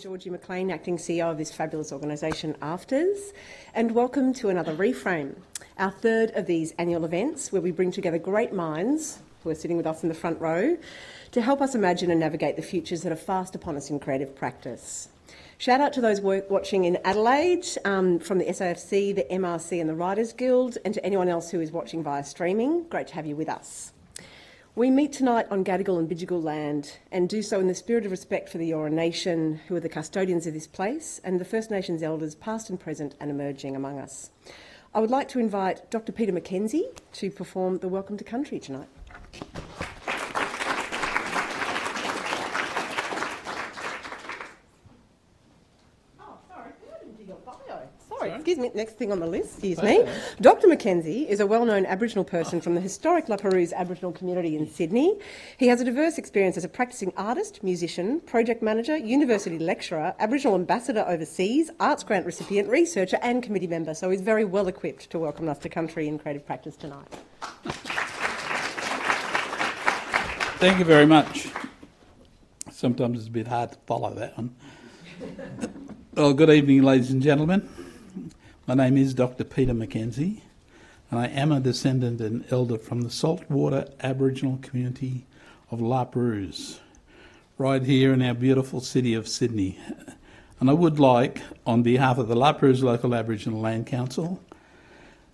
Georgie McLean, Acting CEO of this fabulous organisation, Afters, and welcome to another Reframe, our third of these annual events where we bring together great minds who are sitting with us in the front row to help us imagine and navigate the futures that are fast upon us in creative practice. Shout out to those watching in Adelaide from the SAFC, the MRC and the Writers Guild, and to anyone else who is watching via streaming. Great to have you with us. We meet tonight on Gadigal and Bidjigal land and do so in the spirit of respect for the Eora Nation, who are the custodians of this place, and the First Nations elders past and present and emerging among us. I would like to invite Dr. Peter McKenzie to perform the Welcome to Country tonight. Excuse me, next thing on the list, excuse me. Dr. McKenzie is a well-known Aboriginal person from the historic La Perouse Aboriginal community in Sydney. He has a diverse experience as a practising artist, musician, project manager, university lecturer, Aboriginal ambassador overseas, arts grant recipient, researcher and committee member, so he's very well equipped to welcome us to country in creative practice tonight. Thank you very much. Sometimes it's a bit hard to follow that one. Well, good evening, ladies and gentlemen. My name is Dr. Peter McKenzie, and I am a descendant and elder from the saltwater Aboriginal community of La Perouse, right here in our beautiful city of Sydney. And I would like, on behalf of the La Perouse Local Aboriginal Land Council,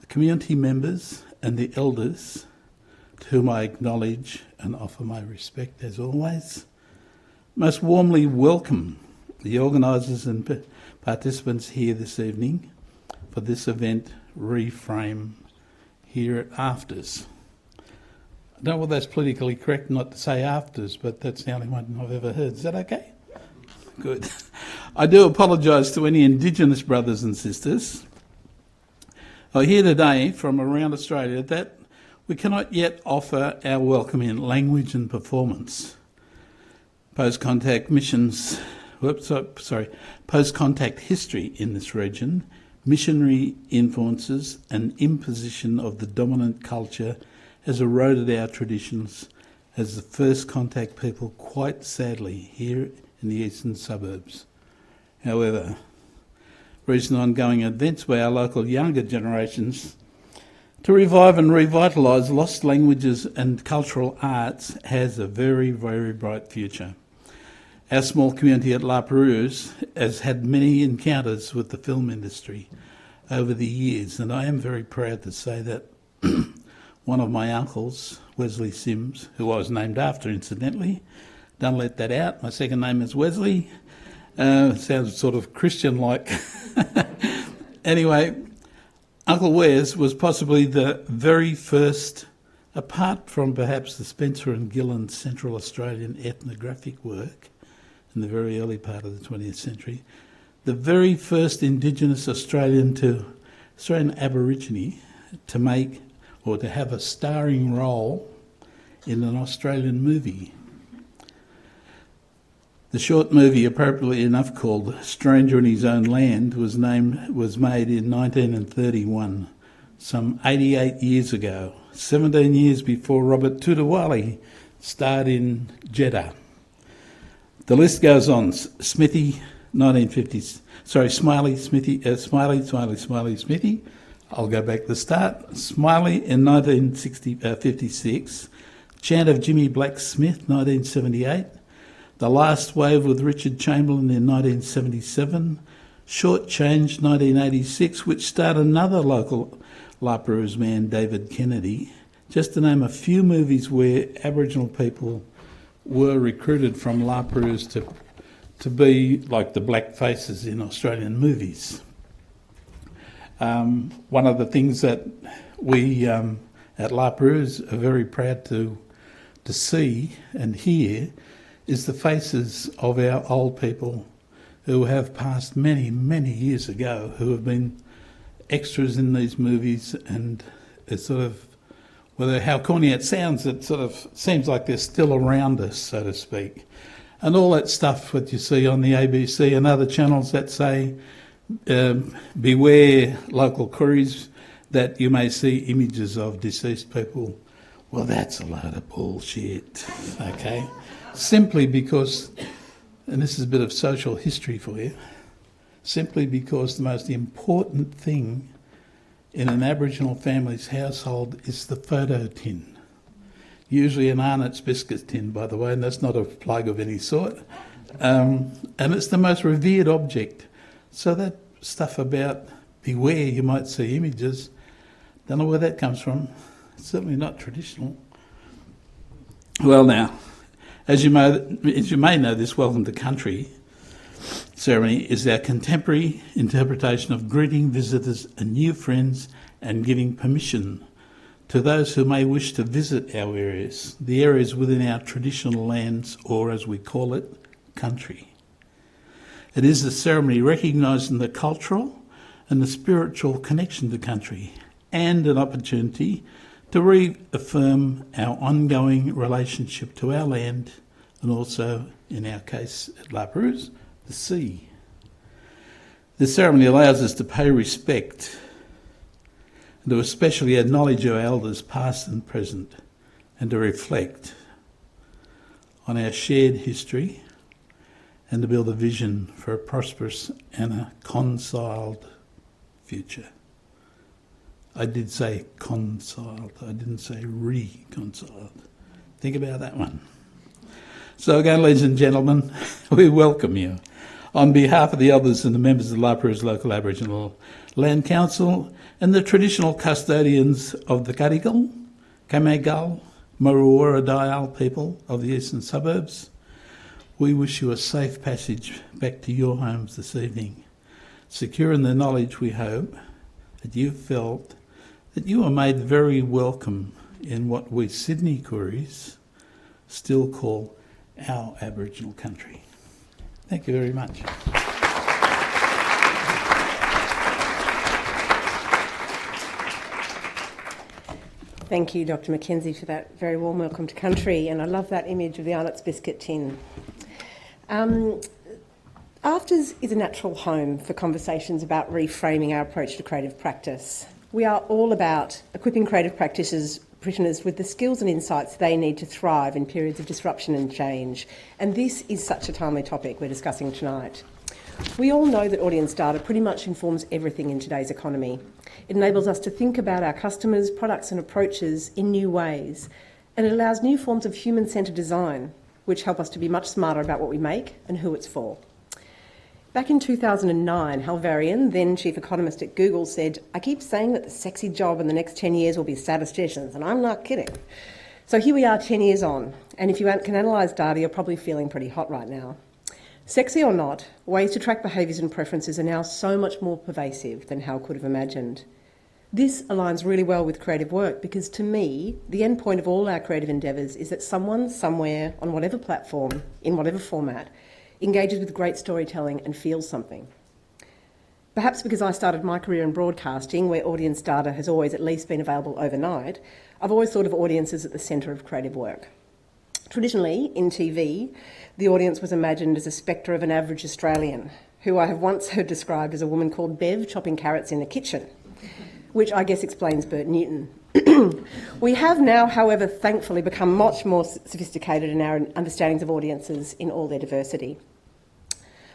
the community members and the elders, to whom I acknowledge and offer my respect as always, most warmly welcome the organisers and participants here this evening for this event, Reframe, here at Afters. I don't know whether that's politically correct not to say Afters, but that's the only one I've ever heard. Is that okay? Good. I do apologise to any Indigenous brothers and sisters. I hear today from around Australia that we cannot yet offer our welcome in language and performance. Post-contact history in this region, missionary influences and imposition of the dominant culture has eroded our traditions as the first contact people, quite sadly, here in the eastern suburbs. However, recent ongoing events by our local younger generations to revive and revitalise lost languages and cultural arts has a very, very bright future. Our small community at La Perouse has had many encounters with the film industry over the years, and I am very proud to say that one of my uncles, Wesley Sims, who I was named after incidentally, don't let that out, my second name is Wesley, sounds sort of Christian-like. Anyway, Uncle Wes was possibly the very first, apart from perhaps the Spencer and Gillen Central Australian ethnographic work in the very early part of the 20th century, the very first Indigenous Australian Aborigine to make or to have a starring role in an Australian movie. The short movie, appropriately enough called Stranger in His Own Land, was made in 1931, some 88 years ago, 17 years before Robert Tudawali starred in Jeddah. The list goes on. Smithy, 1950s. Sorry, Smiley, Smithy. I'll go back to the start. Smiley in 1956. Chant of Jimmy Blacksmith, 1978. The Last Wave with Richard Chamberlain in 1977. Short Change, 1986, which starred another local La Perouse man, David Kennedy, just to name a few movies where Aboriginal people were recruited from La Perouse to be like the black faces in Australian movies. One of the things that we at La Perouse are very proud to see and hear is the faces of our old people who have passed many, many years ago, who have been extras in these movies, and it's sort of, whether how corny it sounds, it sort of seems like they're still around us, so to speak. And all that stuff that you see on the ABC and other channels that say, beware local Koris, that you may see images of deceased people. Well, that's a load of bullshit, okay? Simply because, and this is a bit of social history for you, simply because the most important thing in an Aboriginal family's household is the photo tin. Usually an Arnott's biscuit tin, by the way, and that's not a plug of any sort. And it's the most revered object. So that stuff about beware, you might see images, don't know where that comes from. It's certainly not traditional. Well now, as you may know, this Welcome to Country ceremony is our contemporary interpretation of greeting visitors and new friends and giving permission to those who may wish to visit our areas, the areas within our traditional lands, or as we call it, country. It is a ceremony recognising the cultural and the spiritual connection to country, and an opportunity to reaffirm our ongoing relationship to our land, and also, in our case at La Perouse, the sea. The ceremony allows us to pay respect and to especially acknowledge our elders past and present, and to reflect on our shared history and to build a vision for a prosperous and a conciled future. I did say conciled, I didn't say reconciled. Think about that one. So again, ladies and gentlemen, we welcome you. On behalf of the elders and the members of the La Perouse Local Aboriginal Land Council and the traditional custodians of the Gadigal, Kamagal, Maruora Dial people of the eastern suburbs, we wish you a safe passage back to your homes this evening, secure in the knowledge, we hope, that you felt that you were made very welcome in what we Sydney Koris still call our Aboriginal country. Thank you very much. Thank you, Dr. Mackenzie, for that very warm welcome to country, and I love that image of the Arnott's biscuit tin. Afters is a natural home for conversations about reframing our approach to creative practice. We are all about equipping creative practitioners with the skills and insights they need to thrive in periods of disruption and change. And this is such a timely topic we're discussing tonight. We all know that audience data pretty much informs everything in today's economy. It enables us to think about our customers, products and approaches in new ways. And it allows new forms of human-centred design, which help us to be much smarter about what we make and who it's for. Back in 2009, Hal Varian, then chief economist at Google, said, "I keep saying that the sexy job in the next 10 years will be statisticians, and I'm not kidding." So here we are 10 years on, and if you can analyse data, you're probably feeling pretty hot right now. Sexy or not, ways to track behaviours and preferences are now so much more pervasive than Hal could have imagined. This aligns really well with creative work because, to me, the end point of all our creative endeavours is that someone, somewhere, on whatever platform, in whatever format, engages with great storytelling and feels something. Perhaps because I started my career in broadcasting, where audience data has always at least been available overnight, I've always thought of audiences at the centre of creative work. Traditionally, in TV, the audience was imagined as a spectre of an average Australian, who I have once heard described as a woman called Bev chopping carrots in the kitchen, which I guess explains Bert Newton. We have now, however, thankfully become much more sophisticated in our understandings of audiences in all their diversity.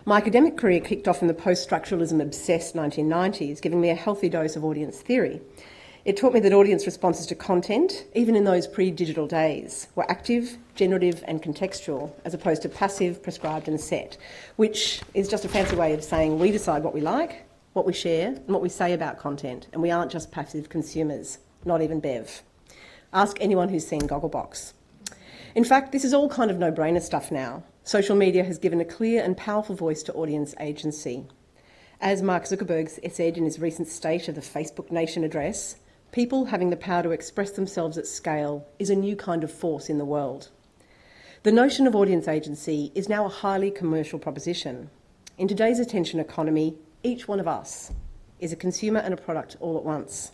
My academic career kicked off in the post-structuralism-obsessed 1990s, giving me a healthy dose of audience theory. It taught me that audience responses to content, even in those pre-digital days, were active, generative and contextual, as opposed to passive, prescribed and set, which is just a fancy way of saying we decide what we like, what we share and what we say about content, and we aren't just passive consumers, not even Bev. Ask anyone who's seen Gogglebox. In fact, this is all kind of no-brainer stuff now. Social media has given a clear and powerful voice to audience agency. As Mark Zuckerberg said in his recent State of the Facebook Nation address, people having the power to express themselves at scale is a new kind of force in the world. The notion of audience agency is now a highly commercial proposition. In today's attention economy, each one of us is a consumer and a product all at once.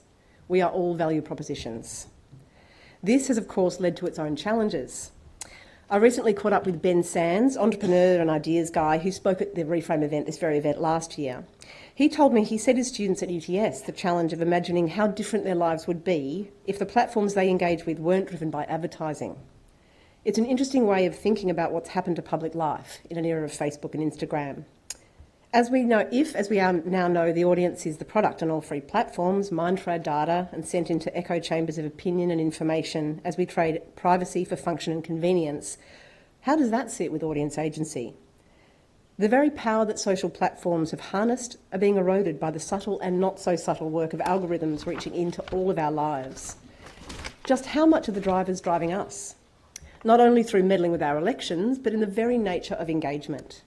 We are all value propositions. This has, of course, led to its own challenges. I recently caught up with Ben Sands, entrepreneur and ideas guy who spoke at the Reframe event, this very event last year. He told me he set his students at UTS the challenge of imagining how different their lives would be if the platforms they engage with weren't driven by advertising. It's an interesting way of thinking about what's happened to public life in an era of Facebook and Instagram. As we now know, the audience is the product on all free platforms, mined for our data and sent into echo chambers of opinion and information as we trade privacy for function and convenience. How does that sit with audience agency? The very power that social platforms have harnessed are being eroded by the subtle and not so subtle work of algorithms reaching into all of our lives. Just how much are the drivers driving us? Not only through meddling with our elections, but in the very nature of engagement.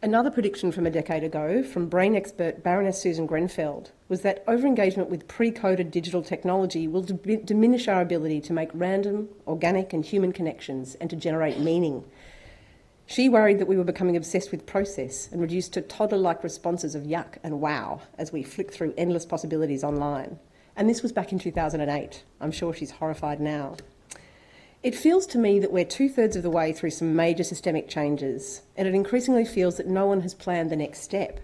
Another prediction from a decade ago from brain expert Baroness Susan Grenfell was that over-engagement with pre-coded digital technology will diminish our ability to make random, organic and human connections and to generate meaning. She worried that we were becoming obsessed with process and reduced to toddler-like responses of yuck and wow as we flick through endless possibilities online. And this was back in 2008. I'm sure she's horrified now. It feels to me that we're 2/3 of the way through some major systemic changes, and it increasingly feels that no one has planned the next step.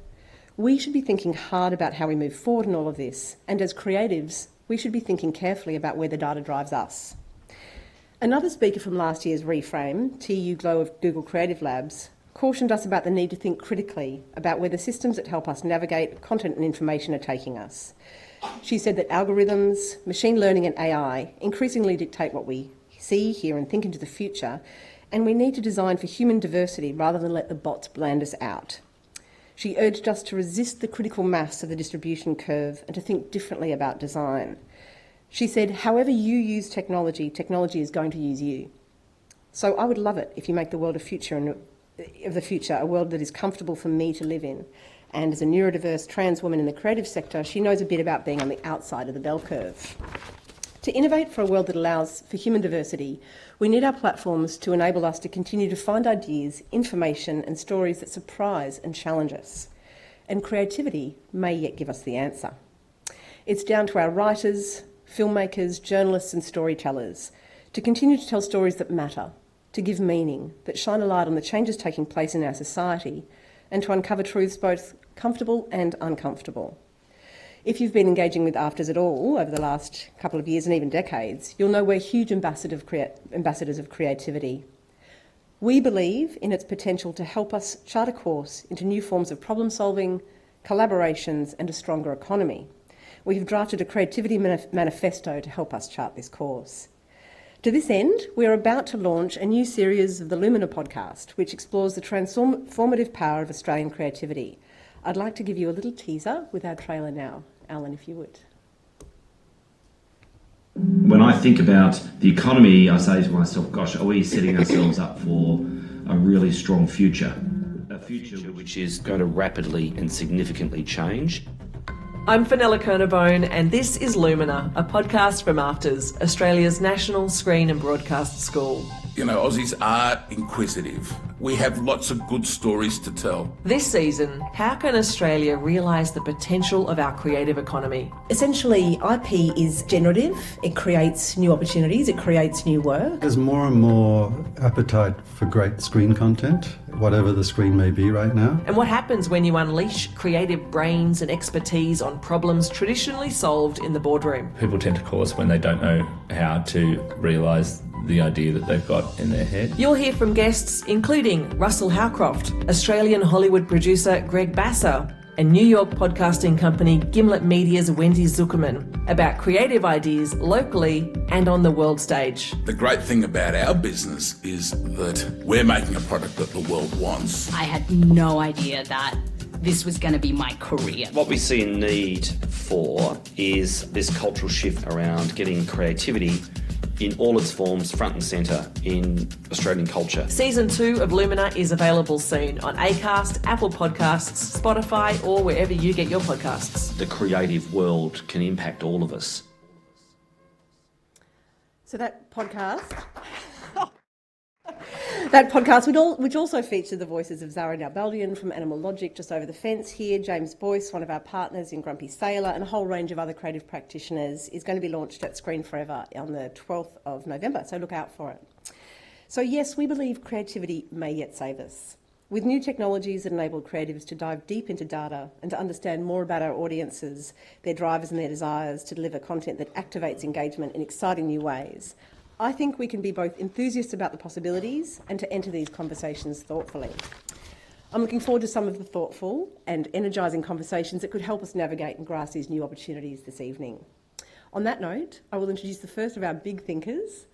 We should be thinking hard about how we move forward in all of this, and as creatives, we should be thinking carefully about where the data drives us. Another speaker from last year's Reframe, TU Glow of Google Creative Labs, cautioned us about the need to think critically about where the systems that help us navigate content and information are taking us. She said that algorithms, machine learning and AI increasingly dictate what we see, hear and think into the future, and we need to design for human diversity rather than let the bots bland us out. She urged us to resist the critical mass of the distribution curve and to think differently about design. She said, however you use technology, technology is going to use you. So I would love it if you make the world of the future a world that is comfortable for me to live in. And as a neurodiverse trans woman in the creative sector, she knows a bit about being on the outside of the bell curve. To innovate for a world that allows for human diversity, we need our platforms to enable us to continue to find ideas, information and stories that surprise and challenge us. And creativity may yet give us the answer. It's down to our writers, filmmakers, journalists and storytellers to continue to tell stories that matter, to give meaning, that shine a light on the changes taking place in our society, and to uncover truths both comfortable and uncomfortable. If you've been engaging with AFTRS at all over the last couple of years and even decades, you'll know we're huge ambassadors of creativity. We believe in its potential to help us chart a course into new forms of problem solving, collaborations and a stronger economy. We have drafted a creativity manifesto to help us chart this course. To this end, we are about to launch a new series of the Lumina podcast, which explores the transformative power of Australian creativity. I'd like to give you a little teaser with our trailer now. Alan, if you would. When I think about the economy, I say to myself, gosh, are we setting ourselves up for a really strong future? A future which is going to rapidly and significantly change. I'm Fenella Kernebone, and this is Lumina, a podcast from AFTRS, Australia's National Screen and Broadcast School. You know, Aussies are inquisitive. We have lots of good stories to tell. This season, how can Australia realise the potential of our creative economy? Essentially, IP is generative. It creates new opportunities. It creates new work. There's more and more appetite for great screen content, whatever the screen may be right now. And what happens when you unleash creative brains and expertise on problems traditionally solved in the boardroom? People tend to call us when they don't know how to realise the idea that they've got in their head. You'll hear from guests including Russell Howcroft, Australian Hollywood producer Greg Basser, and New York podcasting company Gimlet Media's Wendy Zuckerman about creative ideas locally and on the world stage. The great thing about our business is that we're making a product that the world wants. I had no idea that this was going to be my career. What we see a need for is this cultural shift around getting creativity in all its forms front and centre in Australian culture. Season 2 of Lumina is available soon on Acast, Apple Podcasts, Spotify, or wherever you get your podcasts. The creative world can impact all of us. So that podcast... which also featured the voices of Zara Nalbaldian from Animal Logic just over the fence here, James Boyce, one of our partners in Grumpy Sailor, and a whole range of other creative practitioners, is going to be launched at Screen Forever on the 12th of November, so look out for it. So yes, we believe creativity may yet save us. With new technologies that enable creatives to dive deep into data and to understand more about our audiences, their drivers and their desires to deliver content that activates engagement in exciting new ways, I think we can be both enthusiasts about the possibilities and to enter these conversations thoughtfully. I'm looking forward to some of the thoughtful and energising conversations that could help us navigate and grasp these new opportunities this evening. On that note, I will introduce the first of our big thinkers,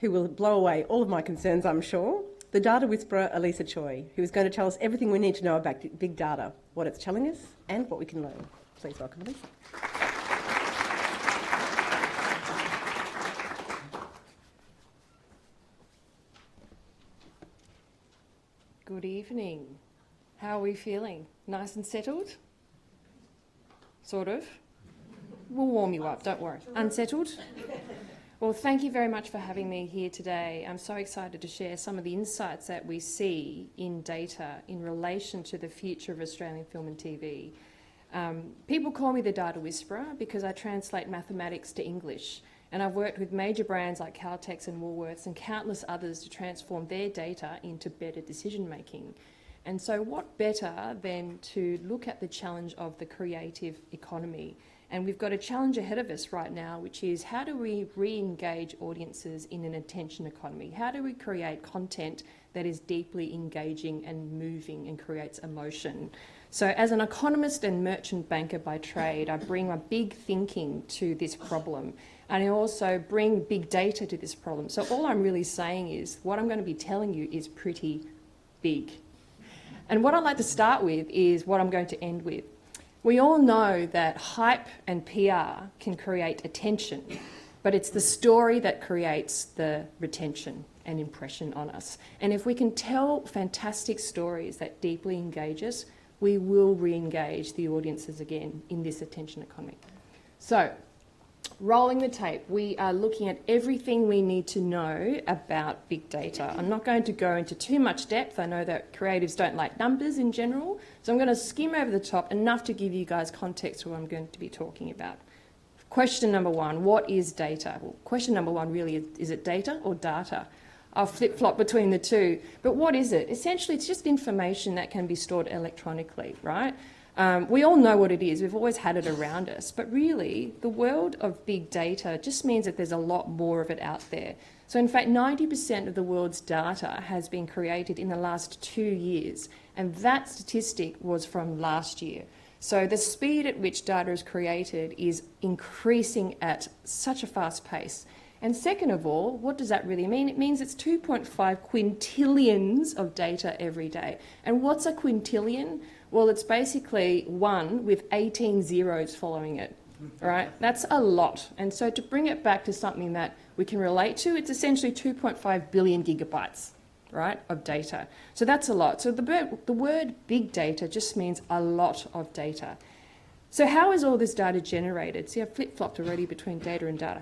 who will blow away all of my concerns, I'm sure, the data whisperer, Elisa Choy, who is going to tell us everything we need to know about big data, what it's telling us and what we can learn. Please welcome Elisa. Good evening. How are we feeling? Nice and settled? Sort of. We'll warm you up, don't worry. Unsettled? Well, thank you very much for having me here today. I'm so excited to share some of the insights that we see in data in relation to the future of Australian film and TV. People call me the data whisperer because I translate mathematics to English. And I've worked with major brands like Caltex and Woolworths and countless others to transform their data into better decision making. And so what better than to look at the challenge of the creative economy? And we've got a challenge ahead of us right now, which is how do we re-engage audiences in an attention economy? How do we create content that is deeply engaging and moving and creates emotion? So as an economist and merchant banker by trade, I bring my big thinking to this problem. And I also bring big data to this problem. So all I'm really saying is what I'm going to be telling you is pretty big. And what I'd like to start with is what I'm going to end with. We all know that hype and PR can create attention, but it's the story that creates the retention and impression on us. And if we can tell fantastic stories that deeply engage us, we will re-engage the audiences again in this attention economy. So, rolling the tape, we are looking at everything we need to know about big data. I'm not going to go into too much depth. I know that creatives don't like numbers in general, so I'm going to skim over the top enough to give you guys context to what I'm going to be talking about. Question number one, what is data? Well, question number one really is it data or data? I'll flip-flop between the two. But what is it? Essentially, it's just information that can be stored electronically, right? We all know what it is. We've always had it around us. But really, the world of big data just means that there's a lot more of it out there. So in fact, 90% of the world's data has been created in the last 2 years. And that statistic was from last year. So the speed at which data is created is increasing at such a fast pace. And second of all, what does that really mean? It means it's 2.5 quintillions of data every day. And what's a quintillion? Well, it's basically 1 with 18 zeros following it, right? That's a lot. And so to bring it back to something that we can relate to, it's essentially 2.5 billion gigabytes, right, of data. So that's a lot. So the word big data just means a lot of data. So how is all this data generated? See, I've flip-flopped already between data and data.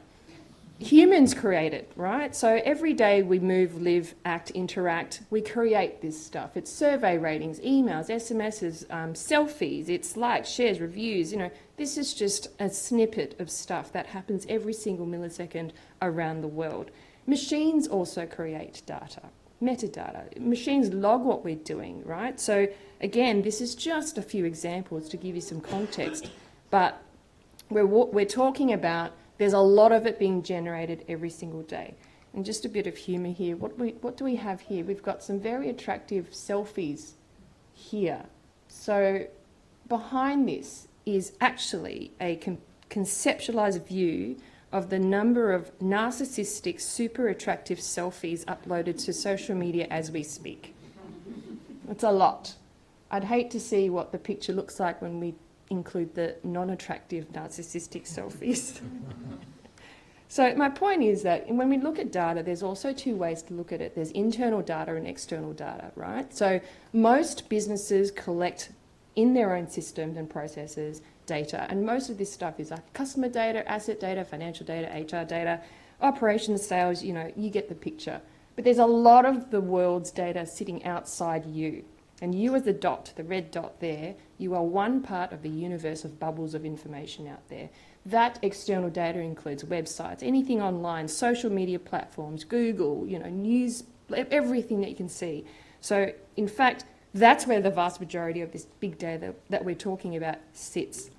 Humans create it, right? So every day we move, live, act, interact, we create this stuff. It's survey ratings, emails, SMSs, selfies, it's likes, shares, reviews, this is just a snippet of stuff that happens every single millisecond around the world. Machines also create data, metadata. Machines log what we're doing, right? So again, this is just a few examples to give you some context, but we're talking about there's a lot of it being generated every single day. And just a bit of humour here. What do we have here? We've got some very attractive selfies here. So behind this is actually a conceptualised view of the number of narcissistic, super attractive selfies uploaded to social media as we speak. It's a lot. I'd hate to see what the picture looks like when we include the non-attractive narcissistic selfies. So my point is that when we look at data, there's also two ways to look at it. There's internal data and external data, right? So most businesses collect in their own systems and processes data, and most of this stuff is like customer data, asset data, financial data, HR data, operations, sales, you get the picture. But there's a lot of the world's data sitting outside you. And you as the dot, the red dot there, you are one part of the universe of bubbles of information out there. That external data includes websites, anything online, social media platforms, Google, news, everything that you can see. So, in fact, that's where the vast majority of this big data that we're talking about sits.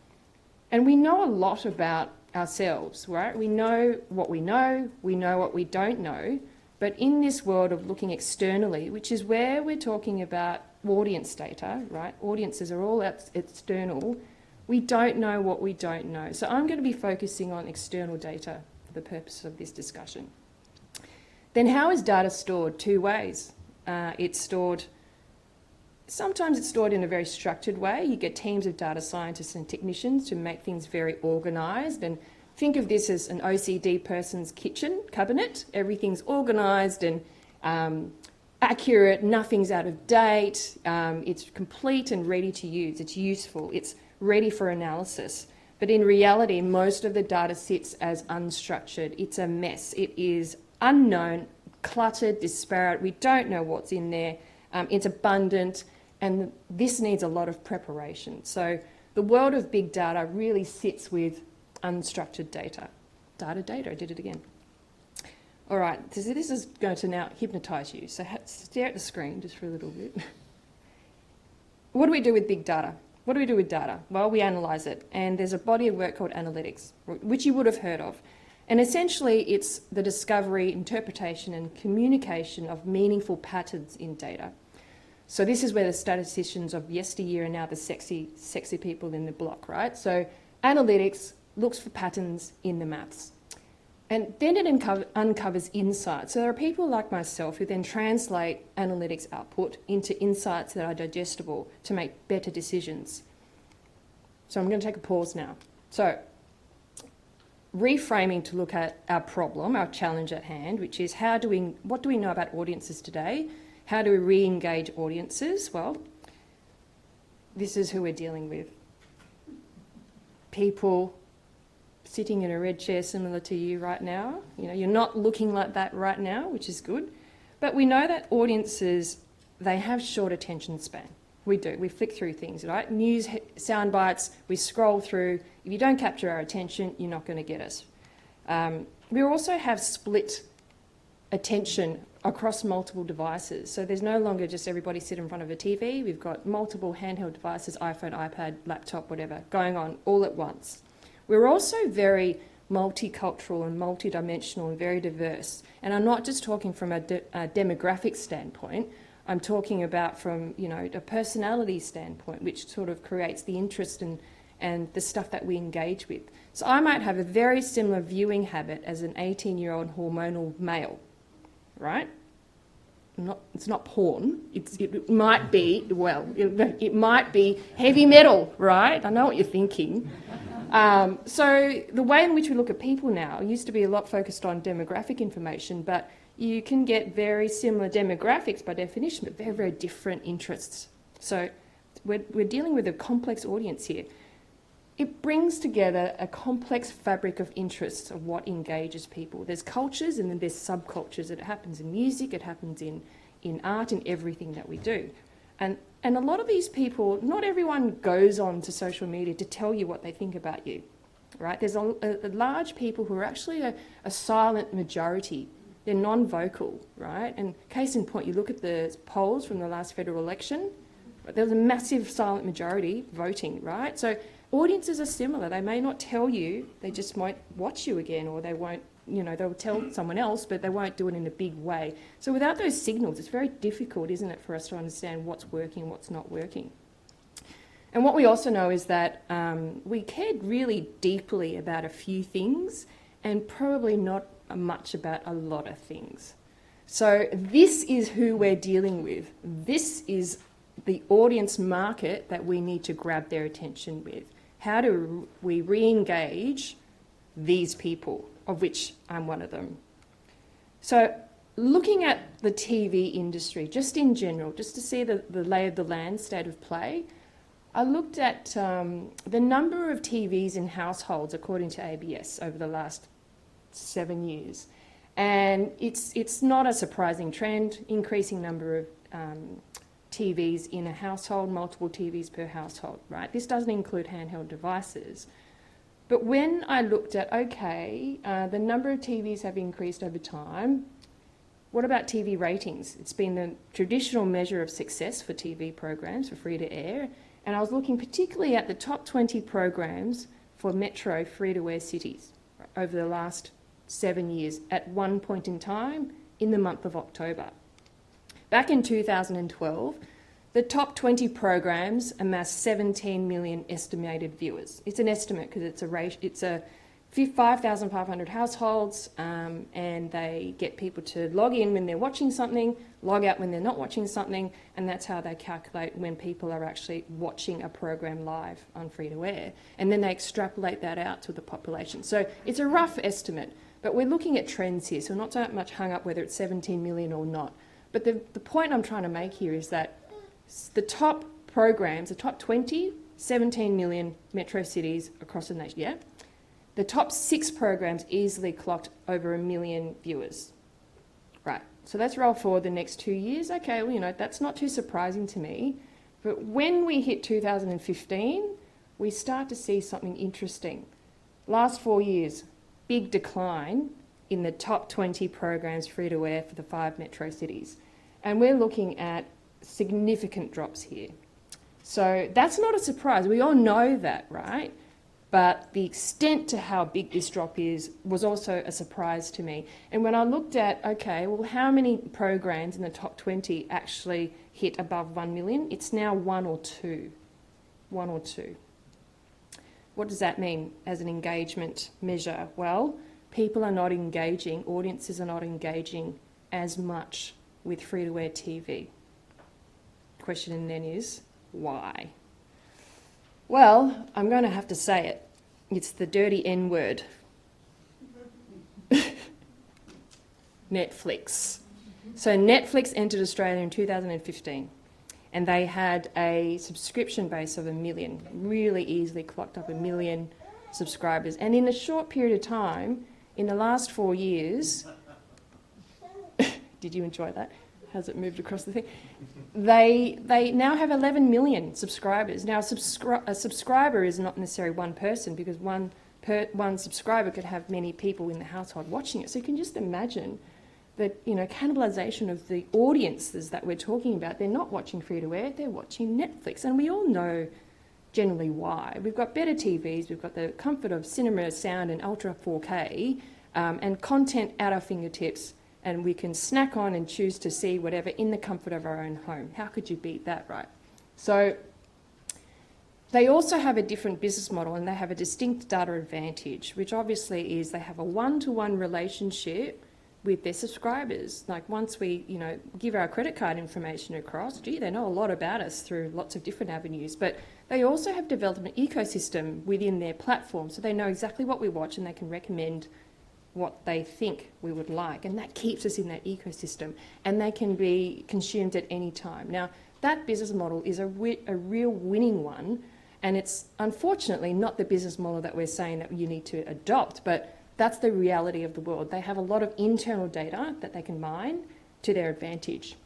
And we know a lot about ourselves, right? We know what we know what we don't know, but in this world of looking externally, which is where we're talking about audience data, right? Audiences are all external. We don't know what we don't know. So I'm going to be focusing on external data for the purpose of this discussion. Then how is data stored? Two ways. Sometimes it's stored in a very structured way. You get teams of data scientists and technicians to make things very organised. And think of this as an OCD person's kitchen cabinet. Everything's organised and accurate, nothing's out of date, it's complete and ready to use, it's useful, it's ready for analysis. But in reality, most of the data sits as unstructured. It's a mess. It is unknown, cluttered, disparate. We don't know what's in there. It's abundant, and this needs a lot of preparation. So the world of big data really sits with unstructured data. Data, I did it again. All right, so this is going to now hypnotise you. So stare at the screen just for a little bit. What do we do with big data? What do we do with data? Well, we analyse it, and there's a body of work called analytics, which you would have heard of. And essentially, it's the discovery, interpretation, and communication of meaningful patterns in data. So this is where the statisticians of yesteryear are now the sexy people in the block, right? So analytics looks for patterns in the maths. And then it uncovers insights. So there are people like myself who then translate analytics output into insights that are digestible to make better decisions. So I'm going to take a pause now. So reframing to look at our problem, our challenge at hand, which is what do we know about audiences today? How do we re-engage audiences? Well, this is who we're dealing with. People sitting in a red chair similar to you right now. You're not looking like that right now, which is good. But we know that audiences, they have short attention span. We do. We flick through things, right? News, sound bites, we scroll through. If you don't capture our attention, you're not going to get us. We also have split attention across multiple devices. So there's no longer just everybody sit in front of a TV. We've got multiple handheld devices, iPhone, iPad, laptop, whatever, going on all at once. We're also very multicultural and multidimensional and very diverse. And I'm not just talking from a demographic standpoint. I'm talking about from, a personality standpoint, which sort of creates the interest and the stuff that we engage with. So I might have a very similar viewing habit as an 18-year-old hormonal male, right? It's not porn. It might be, it might be heavy metal, right? I know what you're thinking. So the way in which we look at people now used to be a lot focused on demographic information, but you can get very similar demographics by definition, but very, very different interests. So we're dealing with a complex audience here. it brings together a complex fabric of interests of what engages people. There's cultures and then there's subcultures. It happens in music, it happens in art, in everything that we do. And a lot of these people, not everyone goes on to social media to tell you what they think about you, right? There's a large people who are actually a silent majority. They're non-vocal, right? And case in point, you look at the polls from the last federal election, there was a massive silent majority voting, right? So audiences are similar. They may not tell you, they just might watch you again, or they won't, they'll tell someone else, but they won't do it in a big way. So without those signals, it's very difficult, isn't it, for us to understand what's working and what's not working. And what we also know is that we cared really deeply about a few things and probably not much about a lot of things. So this is who we're dealing with. This is the audience market that we need to grab their attention with. How do we re-engage these people, of which I'm one of them? So looking at the TV industry, just in general, just to see the lay of the land, state of play, I looked at the number of TVs in households according to ABS over the last 7 years. And it's not a surprising trend, increasing number of TVs in a household, multiple TVs per household, right? This doesn't include handheld devices. But when I looked at, the number of TVs have increased over time, what about TV ratings? It's been the traditional measure of success for TV programs, for free-to-air, and I was looking particularly at the top 20 programs for metro free-to-air cities over the last 7 years at one point in time in the month of October. Back in 2012, the top 20 programs amassed 17 million estimated viewers. It's an estimate because it's a 5,500 households, and they get people to log in when they're watching something, log out when they're not watching something, and that's how they calculate when people are actually watching a program live on free-to-air. And then they extrapolate that out to the population. So it's a rough estimate, but we're looking at trends here, so we're not so much hung up whether it's 17 million or not. But the point I'm trying to make here is that the top programs, the top 20, 17 million metro cities across the nation, yeah? The top 6 programs easily clocked over 1 million viewers. Right, so let's roll forward the next 2 years. Okay, well, that's not too surprising to me. But when we hit 2015, we start to see something interesting. Last 4 years, big decline in the top 20 programs free-to-air for the 5 metro cities. And we're looking at significant drops here. So that's not a surprise. We all know that, right? But the extent to how big this drop is was also a surprise to me. And when I looked at, how many programs in the top 20 actually hit above 1 million? It's now 1 or 2. 1 or 2. What does that mean as an engagement measure? Well, people are not engaging, audiences are not engaging as much with free-to-air TV. Question then is, why? Well, I'm going to have to say it. It's the dirty N word. Netflix. So Netflix entered Australia in 2015, and they had a subscription base of 1 million, really easily clocked up 1 million subscribers. And in a short period of time, in the last 4 years, did you enjoy that? Has it moved across the thing? They now have 11 million subscribers. Now, a subscriber is not necessarily one person, because one subscriber could have many people in the household watching it. So you can just imagine that, cannibalisation of the audiences that we're talking about. They're not watching free-to-air, they're watching Netflix. And we all know generally why. We've got better TVs, we've got the comfort of cinema sound and ultra 4K, and content at our fingertips, and we can snack on and choose to see whatever in the comfort of our own home. How could you beat that, right? So they also have a different business model, and they have a distinct data advantage, which obviously is they have a one-to-one relationship with their subscribers. Like once we, give our credit card information across, they know a lot about us through lots of different avenues, but they also have developed an ecosystem within their platform, so they know exactly what we watch and they can recommend what they think we would like, and that keeps us in that ecosystem, and they can be consumed at any time. Now, that business model is a real winning one, And it's unfortunately not the business model that we're saying that you need to adopt, but that's the reality of the world. They have a lot of internal data that they can mine to their advantage.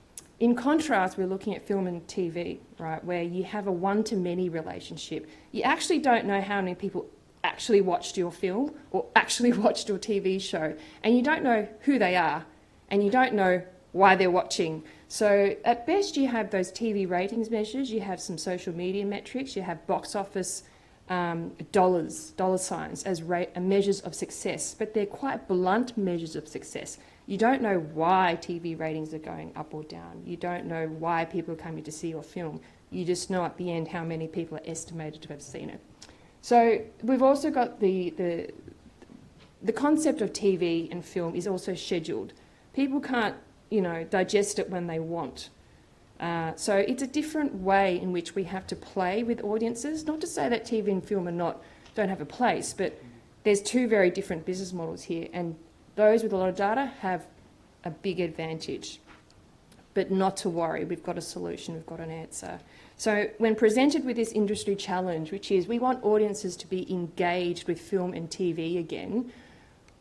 In contrast, we're looking at film and TV, right, where you have a one-to-many relationship. You actually don't know how many people actually watched your film or actually watched your TV show, and you don't know who they are, and you don't know why they're watching. So at best, you have those TV ratings measures, you have some social media metrics, you have box office dollar signs as measures of success, but they're quite blunt measures of success. You don't know why TV ratings are going up or down. You don't know why people are coming to see your film. You just know at the end how many people are estimated to have seen it. So we've also got the concept of TV and film is also scheduled. People can't, digest it when they want. So it's a different way in which we have to play with audiences. Not to say that TV and film don't have a place, but there's two very different business models here, and those with a lot of data have a big advantage. But not to worry, we've got a solution, we've got an answer. So when presented with this industry challenge, which is we want audiences to be engaged with film and TV again,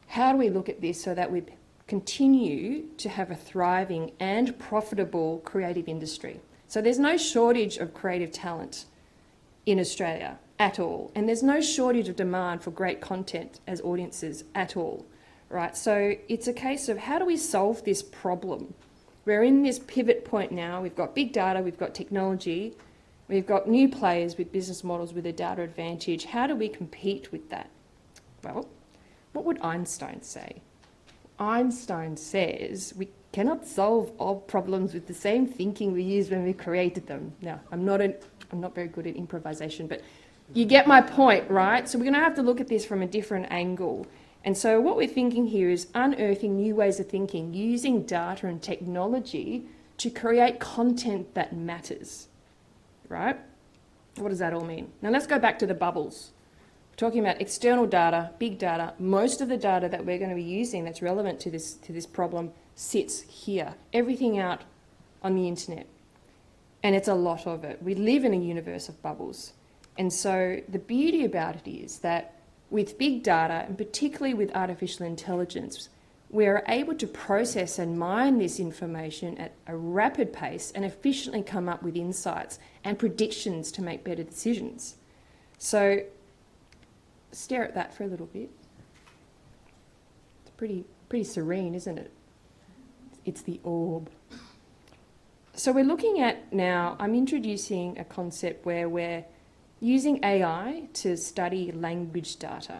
how do we look at this so that we continue to have a thriving and profitable creative industry? So there's no shortage of creative talent in Australia at all, and there's no shortage of demand for great content as audiences at all. Right, so it's a case of how do we solve this problem? We're in this pivot point now. We've got big data, we've got technology, we've got new players with business models with a data advantage. How do we compete with that? Well, what would Einstein say? Einstein says we cannot solve all problems with the same thinking we used when we created them. Now, I'm not very good at improvisation, but you get my point, right? So we're going to have to look at this from a different angle. And so what we're thinking here is unearthing new ways of thinking, using data and technology to create content that matters, right? What does that all mean? Now let's go back to the bubbles. We're talking about external data, big data. Most of the data that we're going to be using that's relevant to this problem sits here. Everything out on the internet. And it's a lot of it. We live in a universe of bubbles. And so the beauty about it is that with big data, and particularly with artificial intelligence, we're able to process and mine this information at a rapid pace and efficiently come up with insights and predictions to make better decisions. So stare at that for a little bit. It's pretty serene, isn't it? It's the orb. So we're looking at now, I'm introducing a concept where we're using AI to study language data.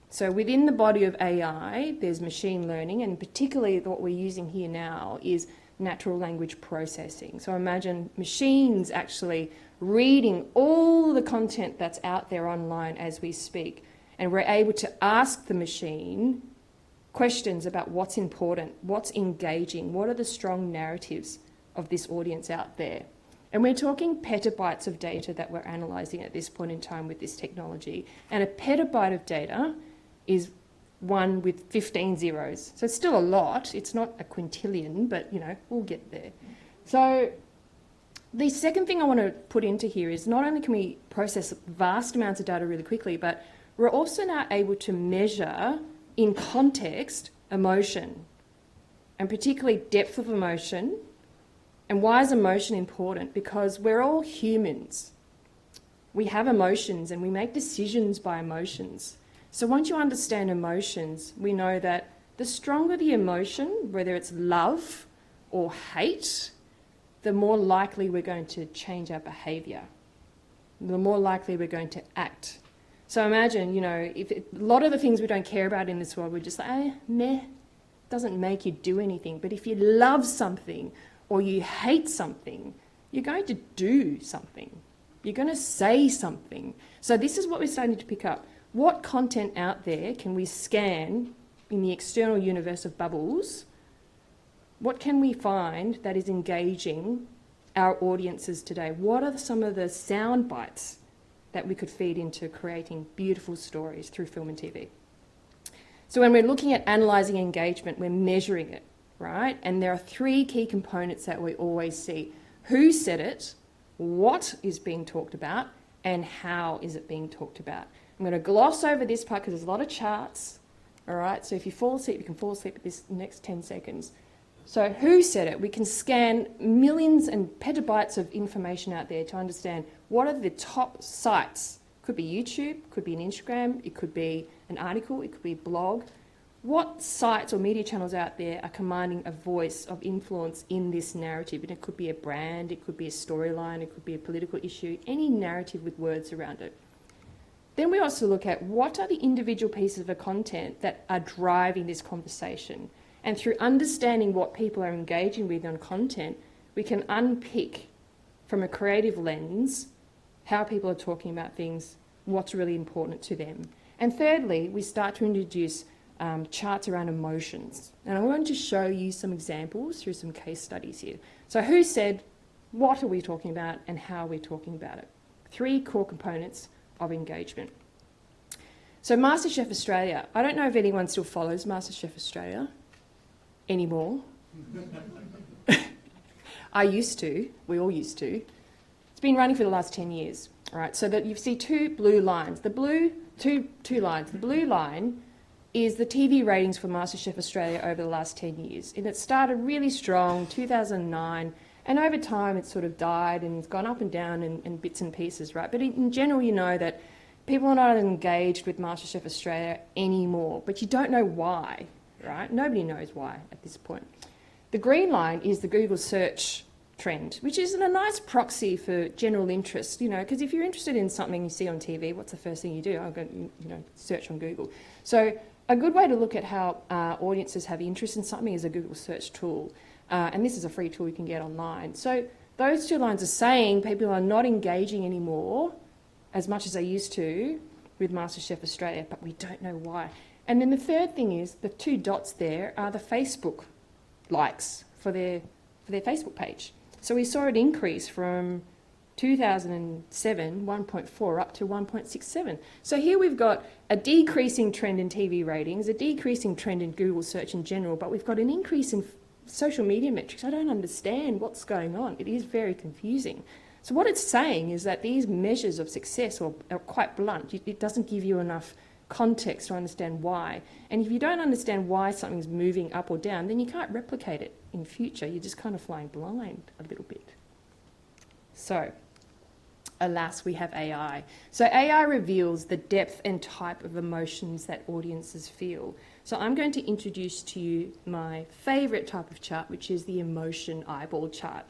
So within the body of AI, there's machine learning, and particularly what we're using here now is natural language processing. So imagine machines actually reading all the content that's out there online as we speak, and we're able to ask the machine questions about what's important, what's engaging, what are the strong narratives of this audience out there. And we're talking petabytes of data that we're analysing at this point in time with this technology. And a petabyte of data is one with 15 zeros. So it's still a lot. It's not a quintillion, but, we'll get there. So the second thing I want to put into here is not only can we process vast amounts of data really quickly, but we're also now able to measure in context emotion, and particularly depth of emotion. And why is emotion important? Because we're all humans. We have emotions and we make decisions by emotions. So once you understand emotions, we know that the stronger the emotion, whether it's love or hate, the more likely we're going to change our behaviour, the more likely we're going to act. So imagine, if a lot of the things we don't care about in this world, we're just like, meh, doesn't make you do anything. But if you love something, or you hate something, you're going to do something. You're going to say something. So this is what we're starting to pick up. What content out there can we scan in the external universe of bubbles? What can we find that is engaging our audiences today? What are some of the sound bites that we could feed into creating beautiful stories through film and TV? So when we're looking at analysing engagement, we're measuring it, right? And there are three key components that we always see. Who said it, what is being talked about, and how is it being talked about. I'm going to gloss over this part because there's a lot of charts, all right? So if you fall asleep, you can fall asleep at this next 10 seconds. So who said it? We can scan millions and petabytes of information out there to understand what are the top sites. Could be YouTube, could be an Instagram, it could be an article, it could be a blog. What sites or media channels out there are commanding a voice of influence in this narrative? And it could be a brand, it could be a storyline, it could be a political issue, any narrative with words around it. Then we also look at what are the individual pieces of content that are driving this conversation. And through understanding what people are engaging with on content, we can unpick from a creative lens how people are talking about things, what's really important to them. And thirdly, we start to introduce charts around emotions. And I want to show you some examples through some case studies here. So who said, what are we talking about and how are we talking about it? 3 core components of engagement. So MasterChef Australia, I don't know if anyone still follows MasterChef Australia anymore. I used to, we all used to. It's been running for the last 10 years, all right? So that you see 2 blue lines. The blue, two lines. The blue line is the TV ratings for MasterChef Australia over the last 10 years. And it started really strong, 2009, and over time it's sort of died and it's gone up and down in bits and pieces, right? But in general, you know that people are not engaged with MasterChef Australia anymore, but you don't know why, right? Nobody knows why at this point. The green line is the Google search trend, which is a nice proxy for general interest, you know, because if you're interested in something you see on TV, what's the first thing you do? I'll go, you know, search on Google. So a good way to look at how audiences have interest in something is a Google search tool. And this is a free tool you can get online. So those 2 lines are saying people are not engaging anymore as much as they used to with MasterChef Australia, but we don't know why. And then the third thing is the 2 dots there are the Facebook likes for their Facebook page. So we saw an increase from 2007, 1.4 up to 1.67. So here we've got a decreasing trend in TV ratings, a decreasing trend in Google search in general, but we've got an increase in social media metrics. I don't understand what's going on. It is very confusing. So what it's saying is that these measures of success are quite blunt. It doesn't give you enough context to understand why. And if you don't understand why something's moving up or down, then you can't replicate it in future. You're just kind of flying blind a little bit. So, alas, we have AI. So AI reveals the depth and type of emotions that audiences feel. So I'm going to introduce to you my favourite type of chart, which is the emotion eyeball chart.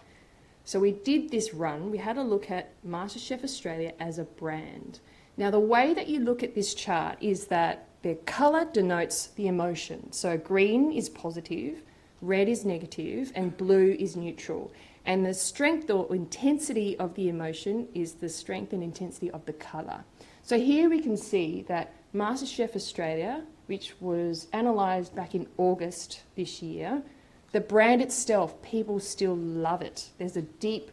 So we did this run. We had a look at MasterChef Australia as a brand. Now, the way that you look at this chart is that the colour denotes the emotion. So green is positive, red is negative, and blue is neutral. And the strength or intensity of the emotion is the strength and intensity of the colour. So here we can see that MasterChef Australia, which was analysed back in August this year, the brand itself, people still love it. There's a deep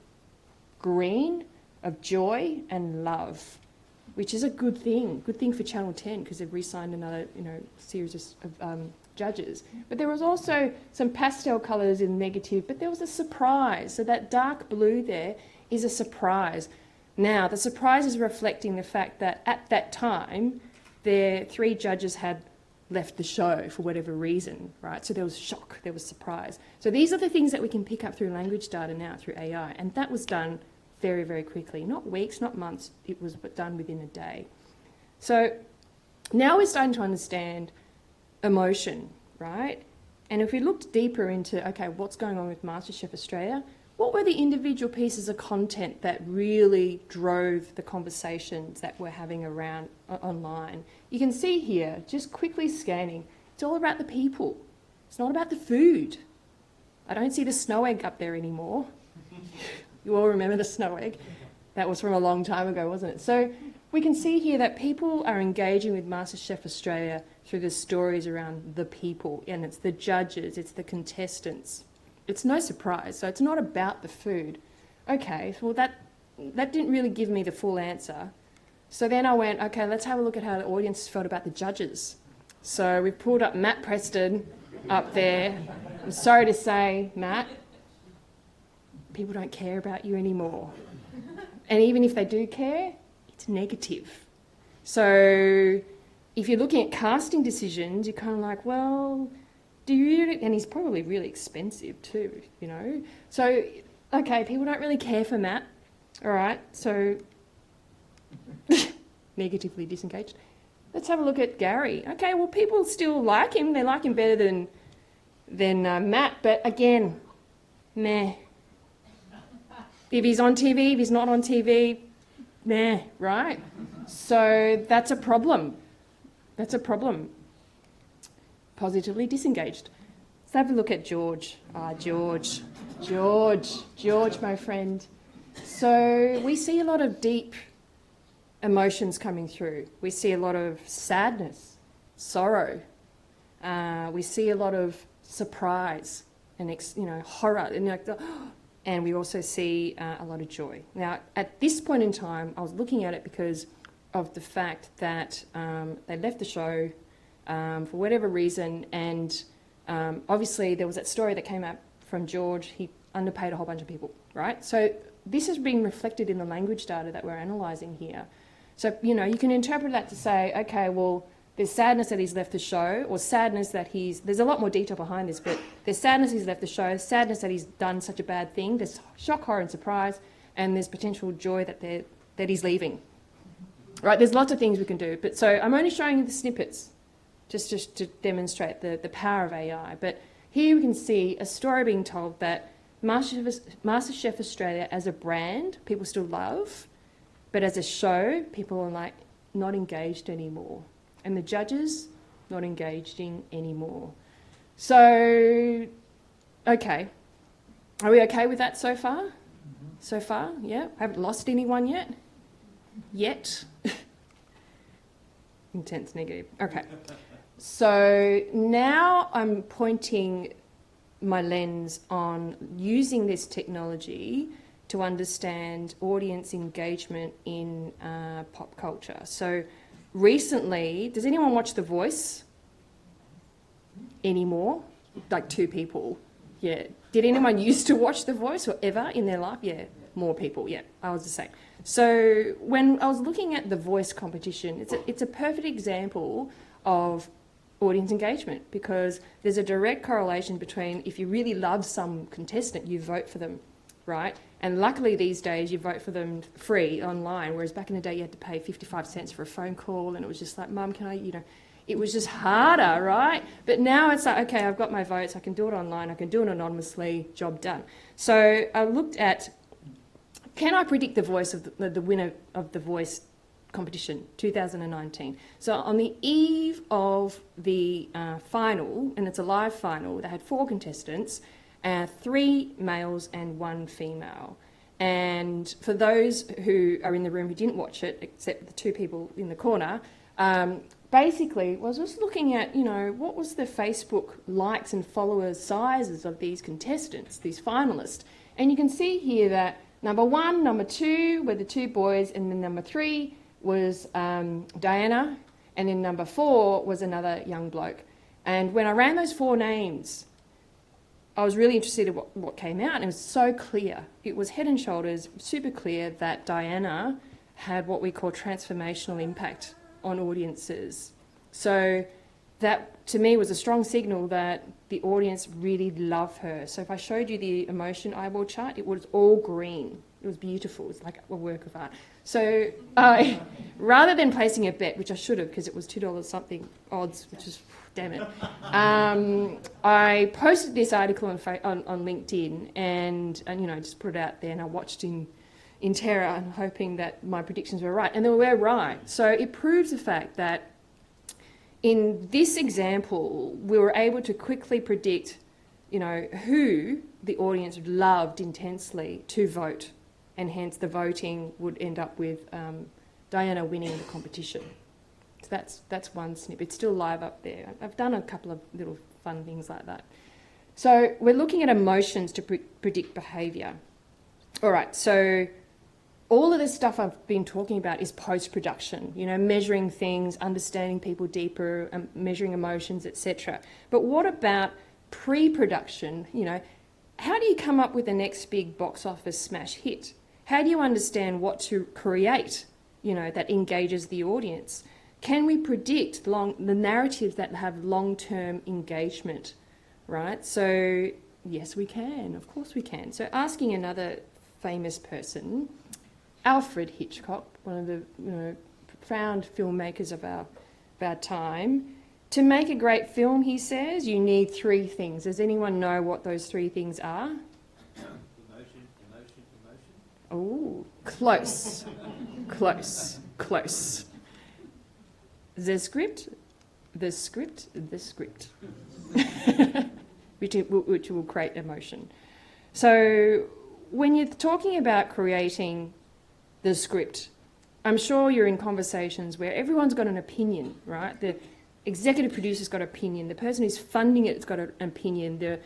green of joy and love, which is a good thing for Channel 10 because they've re-signed another series of judges. But there was also some pastel colours in negative, but there was a surprise. So that dark blue there is a surprise. Now, the surprise is reflecting the fact that at that time, their 3 judges had left the show for whatever reason, right? So there was shock, there was surprise. So these are the things that we can pick up through language data now, through AI, and that was done very, very quickly. Not weeks, not months, it was done within a day. So now we're starting to understand emotion, right? And if we looked deeper into, okay, what's going on with MasterChef Australia, what were the individual pieces of content that really drove the conversations that we're having around online? You can see here, just quickly scanning, it's all about the people. It's not about the food. I don't see the snow egg up there anymore. You all remember the snow egg? That was from a long time ago, wasn't it? So we can see here that people are engaging with MasterChef Australia through the stories around the people, and it's the judges, it's the contestants. It's no surprise, so it's not about the food. Okay, well that didn't really give me the full answer. So then I went, okay, let's have a look at how the audience felt about the judges. So we pulled up Matt Preston up there. I'm sorry to say, Matt, people don't care about you anymore. And even if they do care, it's negative. So if you're looking at casting decisions, you're kind of like, well, do you really? And he's probably really expensive too, you know. So, okay, people don't really care for Matt. All right, so negatively disengaged. Let's have a look at Gary. Okay, well, people still like him. They like him better than Matt, but again, meh. If he's on TV, if he's not on TV, meh, right? So that's a problem. That's a problem. Positively disengaged. Let's have a look at George. George, my friend. So we see a lot of deep emotions coming through. We see a lot of sadness, sorrow. We see a lot of surprise and horror, and we also see a lot of joy. Now, at this point in time, I was looking at it because of the fact that they left the show for whatever reason, and obviously there was that story that came out from George. He underpaid a whole bunch of people, right? So this has been reflected in the language data that we're analysing here. So, you can interpret that to say, okay, well, there's sadness that he's left the show, or sadness that there's a lot more detail behind this, but there's sadness he's left the show, sadness that he's done such a bad thing, there's shock, horror and surprise, and there's potential joy that he's leaving. Right, there's lots of things we can do, but so I'm only showing you the snippets just to demonstrate the power of AI. But here we can see a story being told that MasterChef Australia as a brand, people still love, but as a show, people are not engaged anymore. And the judges, not engaging anymore. So, okay. Are we okay with that so far? So far, yeah? Haven't lost anyone yet? Yet? Intense negative. Okay. So now I'm pointing my lens on using this technology to understand audience engagement in pop culture. So recently, does anyone watch The Voice anymore? Like 2 people. Yeah. Did anyone used to watch The Voice or ever in their life? Yeah. More people. Yeah. I was the same. So when I was looking at The Voice competition, it's a perfect example of audience engagement, because there's a direct correlation between if you really love some contestant, you vote for them, right? And luckily these days you vote for them free online, whereas back in the day you had to pay 55 cents for a phone call, and it was just like, Mum, can I, it was just harder, right? But now it's like, okay, I've got my votes, I can do it online, I can do it anonymously, job done. So I looked at, can I predict the voice of the winner of The Voice competition, 2019. So on the eve of the final, and it's a live final, they had 4 contestants, 3 males and 1 female. And for those who are in the room who didn't watch it, except the 2 people in the corner, basically I was just looking at, what was the Facebook likes and followers sizes of these contestants, these finalists. And you can see here that number 1, number 2 were the 2 boys, and then number 3 was Diana, and then number 4 was another young bloke. And when I ran those 4 names, I was really interested in what came out, and it was so clear. It was head and shoulders, super clear that Diana had what we call transformational impact on audiences. So that, to me, was a strong signal that the audience really love her. So if I showed you the emotion eyeball chart, it was all green. It was beautiful. It's like a work of art. So rather than placing a bet, which I should have because it was $2 something odds, which is, damn it, I posted this article on LinkedIn and just put it out there, and I watched in terror and hoping that my predictions were right. And they were right. So it proves the fact that in this example, we were able to quickly predict, who the audience loved intensely to vote, and hence the voting would end up with Diana winning the competition. So that's one snip. It's still live up there. I've done a couple of little fun things like that. So we're looking at emotions to predict behaviour. All right, so all of this stuff I've been talking about is post-production, measuring things, understanding people deeper, measuring emotions, etc. But what about pre-production? How do you come up with the next big box office smash hit? How do you understand what to create that engages the audience? Can we predict the narratives that have long-term engagement, right? So yes, we can. Of course we can. So asking another famous person, Alfred Hitchcock, one of the profound filmmakers of our time, to make a great film, he says, you need 3 things. Does anyone know what those 3 things are? Emotion. Oh, close. The script, which will create emotion. So when you're talking about creating the script, I'm sure you're in conversations where everyone's got an opinion, right? The executive producer's got an opinion, the person who's funding it's got an opinion, your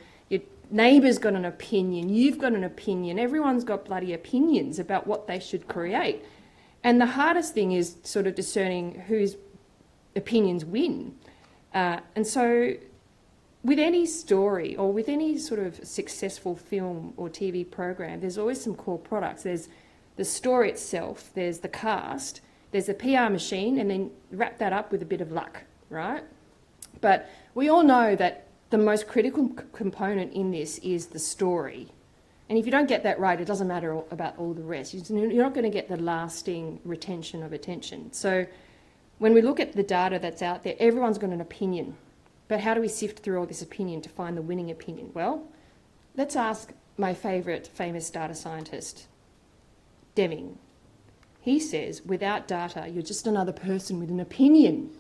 neighbour's got an opinion, you've got an opinion, everyone's got bloody opinions about what they should create. And the hardest thing is sort of discerning whose opinions win. And so with any story or with any sort of successful film or TV program, there's always some core products. There's the story itself, there's the cast, there's the PR machine, and then wrap that up with a bit of luck, right? But we all know that the most critical component in this is the story. And if you don't get that right, it doesn't matter about all the rest. You're not going to get the lasting retention of attention. So when we look at the data that's out there, everyone's got an opinion. But how do we sift through all this opinion to find the winning opinion? Well, let's ask my favourite famous data scientist, Deming. He says, without data, you're just another person with an opinion.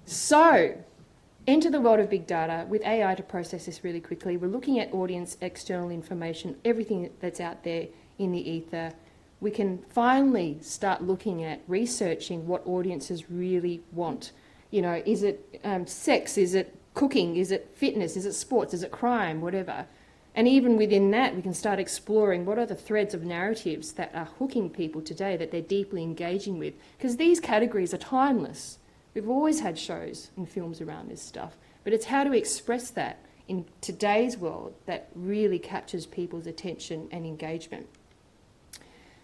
So, enter the world of big data with AI to process this really quickly. We're looking at audience, external information, everything that's out there in the ether. We can finally start looking at researching what audiences really want. Is it sex? Is it cooking? Is it fitness? Is it sports? Is it crime? Whatever. And even within that, we can start exploring what are the threads of narratives that are hooking people today that they're deeply engaging with. Because these categories are timeless. We've always had shows and films around this stuff. But it's how to express that in today's world that really captures people's attention and engagement.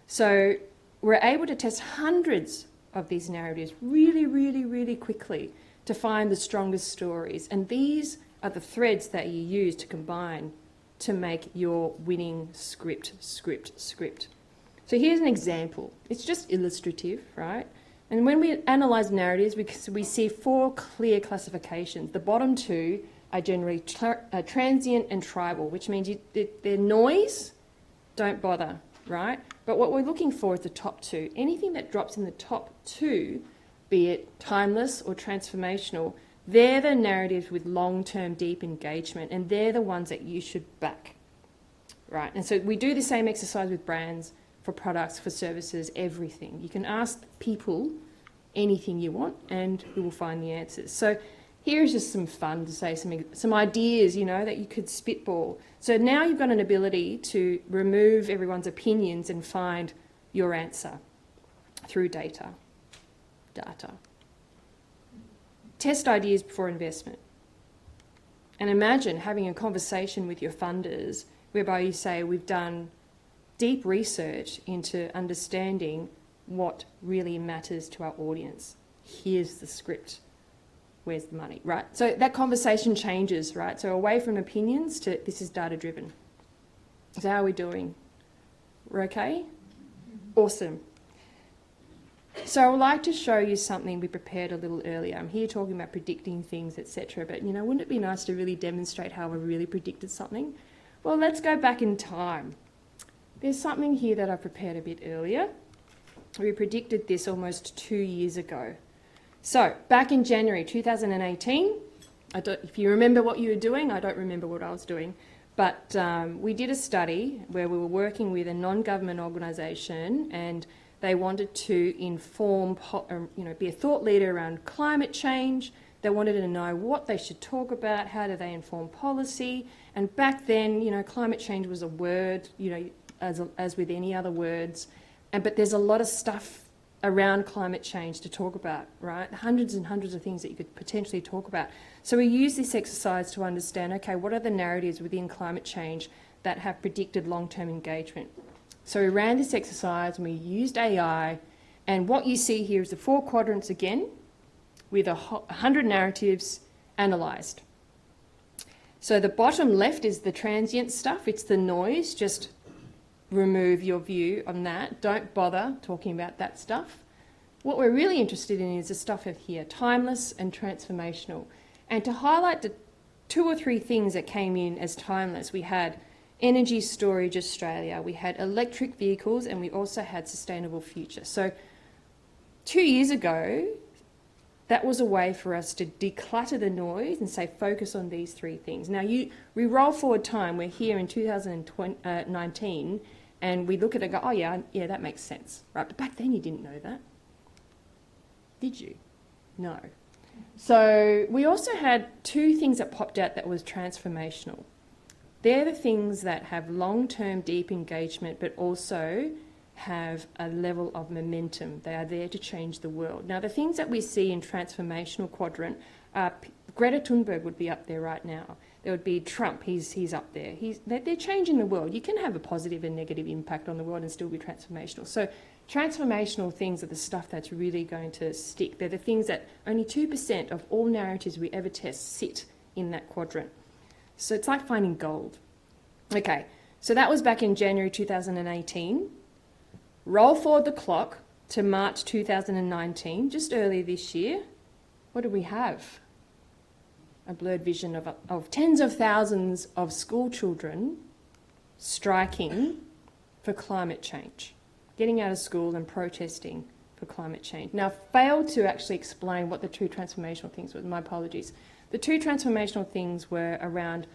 So we're able to test hundreds of these narratives really, really, really quickly to find the strongest stories. And these are the threads that you use to combine to make your winning script. So here's an example. It's just illustrative, right? And when we analyse narratives, we see 4 clear classifications. The bottom 2 are generally transient and tribal, which means they're noise, don't bother, right? But what we're looking for is the top 2. Anything that drops in the top 2, be it timeless or transformational, they're the narratives with long-term deep engagement, and they're the ones that you should back, right? And so we do the same exercise with brands, for products, for services, everything. You can ask people anything you want and you will find the answers. So here's just some fun to say, some ideas, that you could spitball. So now you've got an ability to remove everyone's opinions and find your answer through data. Test ideas before investment. And imagine having a conversation with your funders whereby you say, we've done deep research into understanding what really matters to our audience. Here's the script. Where's the money, right? So that conversation changes, right? So away from opinions to this is data-driven. So how are we doing? We're okay? Awesome. So I would like to show you something we prepared a little earlier. I'm here talking about predicting things, etc. But, wouldn't it be nice to really demonstrate how we really predicted something? Well, let's go back in time. There's something here that I prepared a bit earlier. We predicted this almost 2 years ago. So, back in January 2018, if you remember what you were doing, I don't remember what I was doing, but we did a study where we were working with a non-government organisation, and they wanted to inform, be a thought leader around climate change. They wanted to know what they should talk about, how do they inform policy, and back then, climate change was a word, as with any other words, but there's a lot of stuff around climate change to talk about, right? Hundreds and hundreds of things that you could potentially talk about. So we use this exercise to understand, okay, what are the narratives within climate change that have predicted long-term engagement? So we ran this exercise and we used AI And what you see here is the 4 quadrants again, with 100 narratives analysed. So the bottom left is the transient stuff, it's the noise, just remove your view on that. Don't bother talking about that stuff. What we're really interested in is the stuff of here, timeless and transformational. And to highlight the 2 or 3 things that came in as timeless, we had Energy Storage Australia, we had electric vehicles, and we also had sustainable future. So 2 years ago, that was a way for us to declutter the noise and say focus on these 3 things. Now we roll forward time, we're here in 2019, and we look at it and go, oh yeah, that makes sense, right? But back then you didn't know that. Did you? No. So we also had 2 things that popped out that was transformational. They're the things that have long-term deep engagement, but also have a level of momentum. They are there to change the world. Now, the things that we see in transformational quadrant, Greta Thunberg would be up there right now. There would be Trump, he's up there. They're changing the world. You can have a positive and negative impact on the world and still be transformational. So transformational things are the stuff that's really going to stick. They're the things that only 2% of all narratives we ever test sit in that quadrant. So it's like finding gold. Okay, so that was back in January 2018. Roll forward the clock to March 2019, just earlier this year. What do we have? A blurred vision of tens of thousands of school children striking for climate change, getting out of school and protesting for climate change. Now, I failed to actually explain what the 2 transformational things were. My apologies. The 2 transformational things were around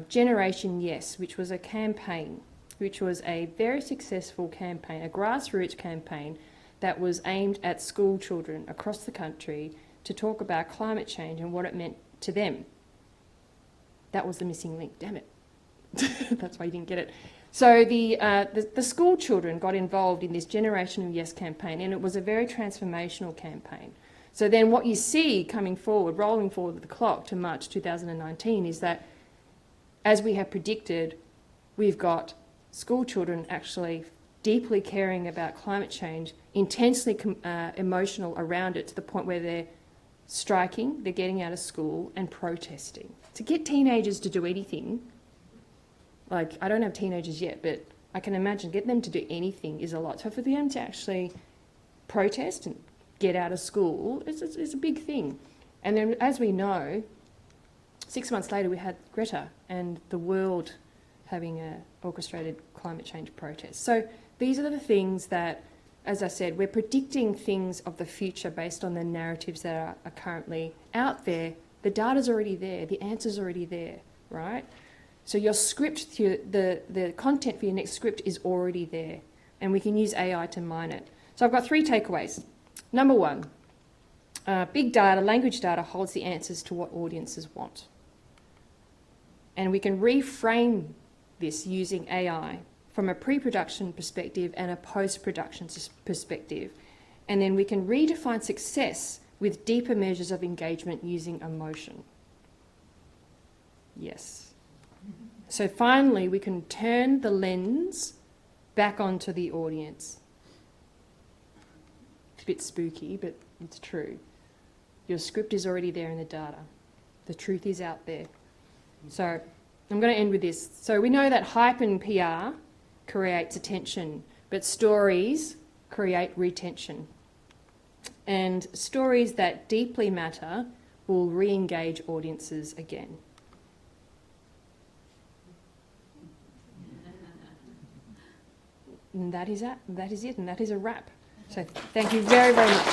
Generation Yes, which was a campaign, which was a very successful campaign, a grassroots campaign that was aimed at school children across the country to talk about climate change and what it meant to them. That was the missing link, damn it. That's why you didn't get it. So the school children got involved in this Generation Yes campaign, and it was a very transformational campaign. So then what you see coming forward, rolling forward with the clock to March 2019, is that, as we have predicted, we've got school children actually deeply caring about climate change, intensely emotional around it, to the point where they're striking, they're getting out of school and protesting. To get teenagers to do anything, like, I don't have teenagers yet, but I can imagine getting them to do anything is a lot. So for them to actually protest and get out of school, it's a big thing. And then, as we know, 6 months later we had Greta and the world having an orchestrated climate change protest. So these are the things that, as I said, we're predicting things of the future based on the narratives that are currently out there. The data's already there, the answer's already there, right? So your script, the content for your next script is already there, and we can use AI to mine it. So I've got 3 takeaways. Number 1, big data, language data, holds the answers to what audiences want. And we can reframe this using AI from a pre-production perspective and a post-production perspective. And then we can redefine success with deeper measures of engagement using emotion. Yes. So finally, we can turn the lens back onto the audience. It's a bit spooky, but it's true. Your script is already there in the data. The truth is out there. So I'm going to end with this. So we know that hype and PR creates attention, but stories create retention. And stories that deeply matter will re-engage audiences again. And that is it, and that is a wrap. So thank you very, very much.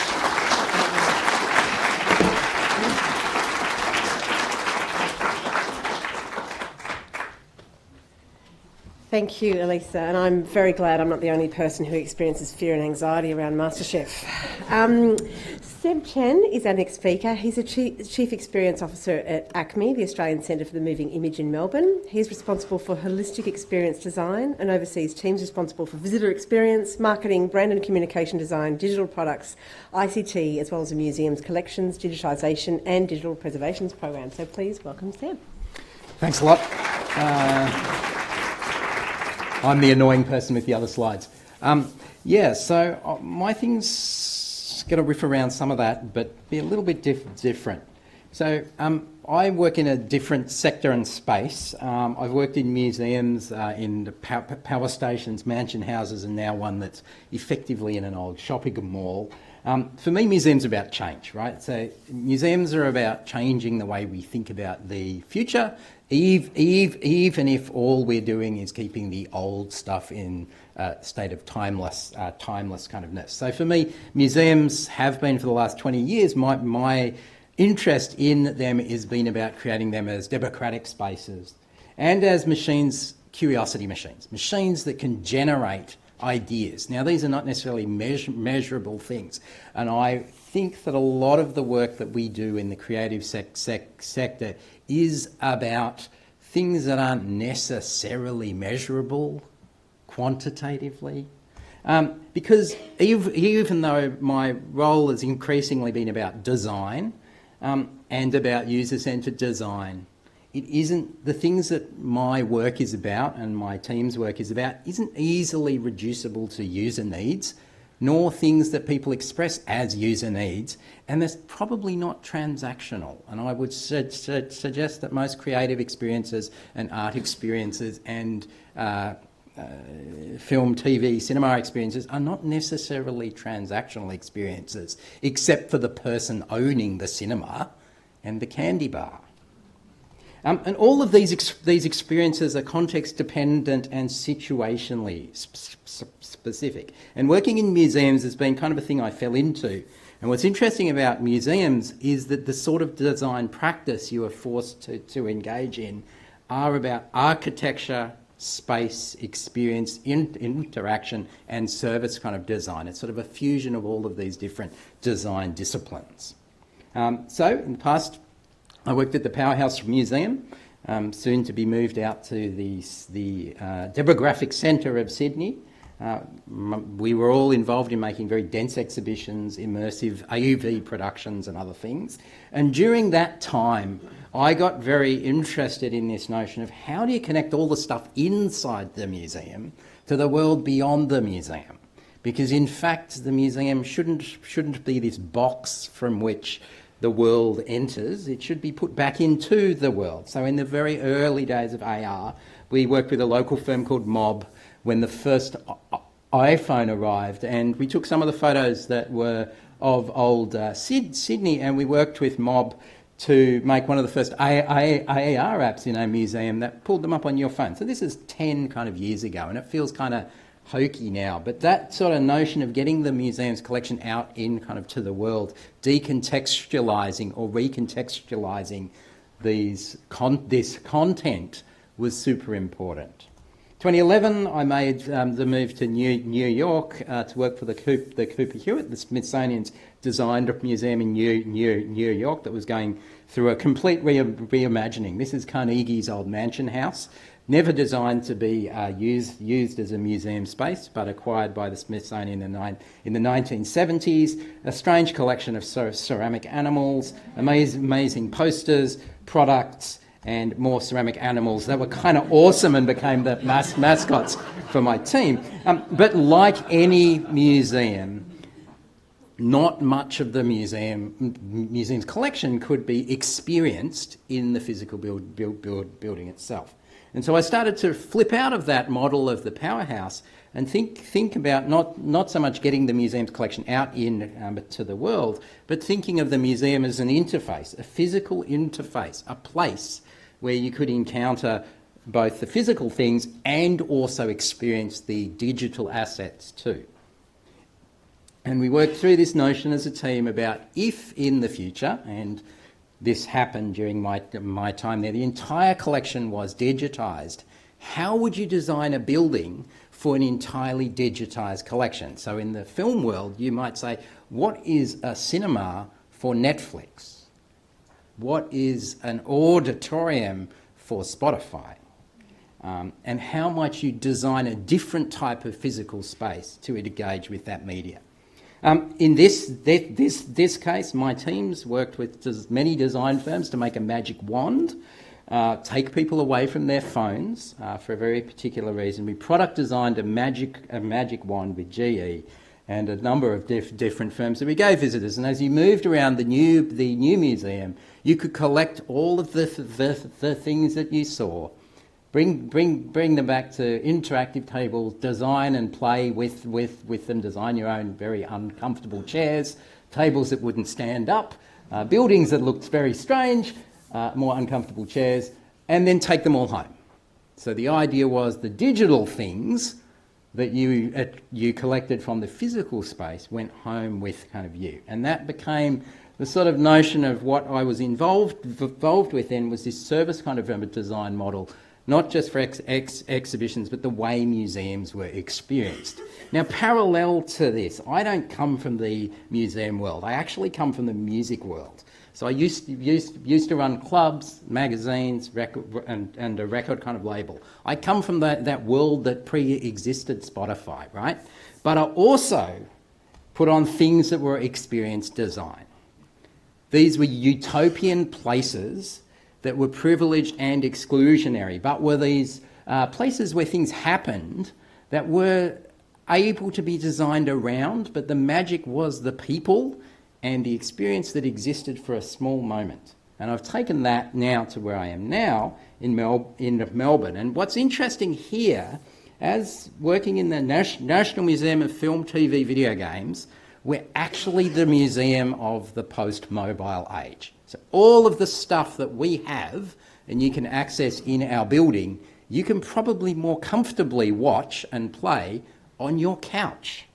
Thank you, Elisa, and I'm very glad I'm not the only person who experiences fear and anxiety around MasterChef. Seb Chen is our next speaker. He's a Chief Experience Officer at ACME, the Australian Centre for the Moving Image in Melbourne. He's responsible for holistic experience design and oversees teams responsible for visitor experience, marketing, brand and communication design, digital products, ICT, as well as the museum's collections, digitisation and digital preservations program. So please welcome Seb. Thanks a lot. I'm the annoying person with the other slides. So my thing's going to riff around some of that, but be a little bit different. So I work in a different sector and space. I've worked in museums, in the power stations, mansion houses, and now one that's effectively in an old shopping mall. For me, museums are about change, right? So museums are about changing the way we think about the future, even if all we're doing is keeping the old stuff in a state of timeless kind of ness. So for me, museums have been for the last 20 years. My interest in them has been about creating them as democratic spaces and as machines, curiosity machines that can generate ideas. Now, these are not necessarily measurable things, and I think that a lot of the work that we do in the creative sector is about things that aren't necessarily measurable quantitatively. Because even though my role has increasingly been about design and about user-centred design, it isn't, the things that my work is about and my team's work is about isn't easily reducible to user needs, nor things that people express as user needs, and they're probably not transactional. And I would suggest that most creative experiences and art experiences and film, TV, cinema experiences are not necessarily transactional experiences, except for the person owning the cinema and the candy bar. And all of these experiences are context-dependent and situationally specific. And working in museums has been kind of a thing I fell into. And what's interesting about museums is that the sort of design practice you are forced to engage in are about architecture, space, experience, interaction, and service kind of design. It's sort of a fusion of all of these different design disciplines. So in the past, I worked at the Powerhouse Museum, soon to be moved out to the demographic centre of Sydney. We were all involved in making very dense exhibitions, immersive AUV productions and other things. And during that time, I got very interested in this notion of how do you connect all the stuff inside the museum to the world beyond the museum? Because in fact, the museum shouldn't be this box from which the world enters. It should be put back into the world. So in the very early days of AR, we worked with a local firm called Mob when the first iPhone arrived, and we took some of the photos that were of old Sydney, and we worked with Mob to make one of the first AR apps in a museum that pulled them up on your phone. So this is 10 kind of years ago, and it feels kind of hokey now, but that sort of notion of getting the museum's collection out in kind of to the world, decontextualising or recontextualising this content was super important. 2011, I made the move to New York to work for the Cooper Hewitt, the Smithsonian's designed museum in New York that was going through a complete reimagining. This is Carnegie's old mansion house. Never designed to be used as a museum space, but acquired by the Smithsonian in the 1970s. A strange collection of ceramic animals, amazing posters, products, and more ceramic animals that were kind of awesome and became the mascots for my team. But like any museum, not much of the museum's collection could be experienced in the physical building itself. And so I started to flip out of that model of the powerhouse and think about not so much getting the museum's collection out to the world, but thinking of the museum as an interface, a physical interface, a place where you could encounter both the physical things and also experience the digital assets too. And we worked through this notion as a team about if in the future, and this happened during my time there, the entire collection was digitised, how would you design a building for an entirely digitised collection? So in the film world, you might say, what is a cinema for Netflix? What is an auditorium for Spotify? And how might you design a different type of physical space to engage with that media? In this case, my teams worked with many design firms to make a magic wand take people away from their phones for a very particular reason. We product designed a magic wand with GE and a number of different firms that we gave visitors. And as you moved around the new museum, you could collect all of the things that you saw, bring them back to interactive tables, design and play with them, design your own very uncomfortable chairs, tables that wouldn't stand up, buildings that looked very strange, more uncomfortable chairs, and then take them all home. So the idea was the digital things that you collected from the physical space went home with kind of you. And that became the sort of notion of what I was involved with then, was this service kind of a design model, not just for exhibitions, but the way museums were experienced. Now, parallel to this, I don't come from the museum world. I actually come from the music world. So I used to run clubs, magazines, and a record kind of label. I come from that world that pre-existed Spotify, right? But I also put on things that were experience design. These were utopian places that were privileged and exclusionary, but were these places where things happened that were able to be designed around, but the magic was the people and the experience that existed for a small moment. And I've taken that now to where I am now in Melbourne. And what's interesting here, as working in the National Museum of Film, TV, Video Games, we're actually the museum of the post-mobile age. So all of the stuff that we have and you can access in our building, you can probably more comfortably watch and play on your couch.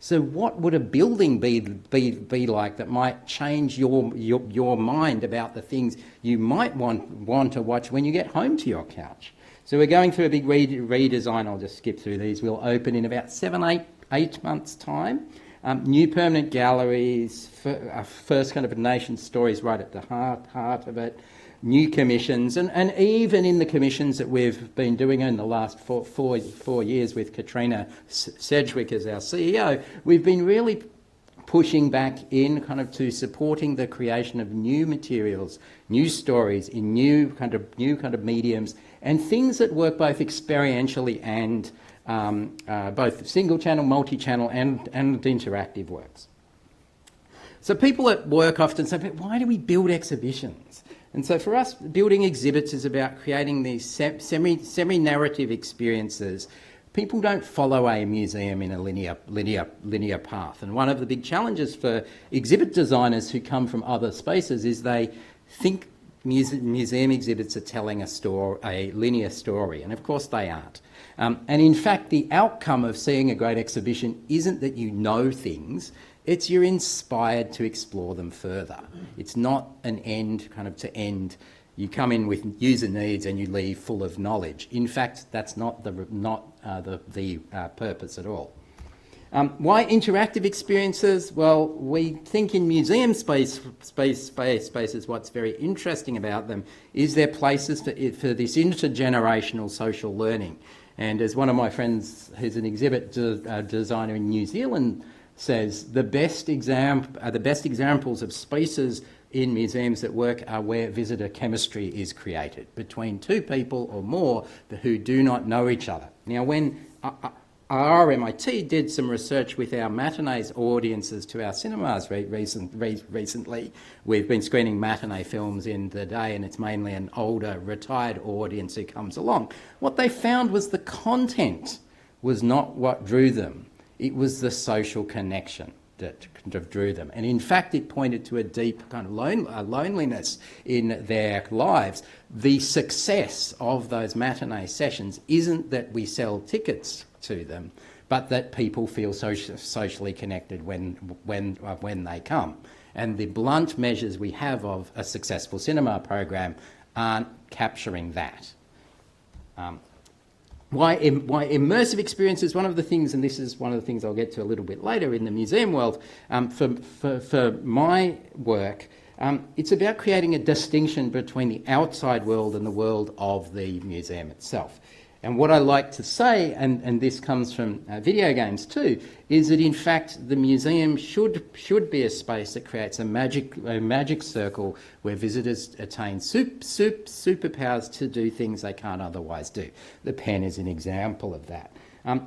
So what would a building be like that might change your mind about the things you might want to watch when you get home to your couch? So we're going through a big redesign. I'll just skip through these. We'll open in about 8 months' time. New permanent galleries, first kind of nation stories right at the heart of it. New commissions, and even in the commissions that we've been doing in the last four years with Katrina Sedgwick as our CEO, we've been really pushing back in kind of to supporting the creation of new materials, new stories in new kind of mediums, and things that work both experientially and both single channel, multi-channel, and interactive works. So people at work often say, but why do we build exhibitions? And so for us, building exhibits is about creating these semi-narrative experiences. People don't follow a museum in a linear path. And one of the big challenges for exhibit designers who come from other spaces is they think museum exhibits are telling a linear story, and of course they aren't. And in fact, the outcome of seeing a great exhibition isn't that you know things, it's you're inspired to explore them further. It's not an end kind of to end. You come in with user needs and you leave full of knowledge. In fact, that's not the purpose at all. Why interactive experiences? Well, we think in museum spaces, what's very interesting about them is they're places for this intergenerational social learning. And as one of my friends who's an exhibit designer in New Zealand says, the best examples of spaces in museums that work are where visitor chemistry is created between two people or more who do not know each other. Now, when RMIT did some research with our matinees audiences to our cinemas recently, we've been screening matinee films in the day, and it's mainly an older, retired audience who comes along. What they found was the content was not what drew them. It was the social connection that kind of drew them. And in fact, it pointed to a deep kind of loneliness in their lives. The success of those matinee sessions isn't that we sell tickets to them, but that people feel socially connected when they come. And the blunt measures we have of a successful cinema program aren't capturing that. Why immersive experiences? One of the things, and this is one of the things I'll get to a little bit later in the museum world, for my work, it's about creating a distinction between the outside world and the world of the museum itself. And what I like to say, and this comes from video games too, is that in fact the museum should be a space that creates a magic circle where visitors attain superpowers to do things they can't otherwise do. The pen is an example of that.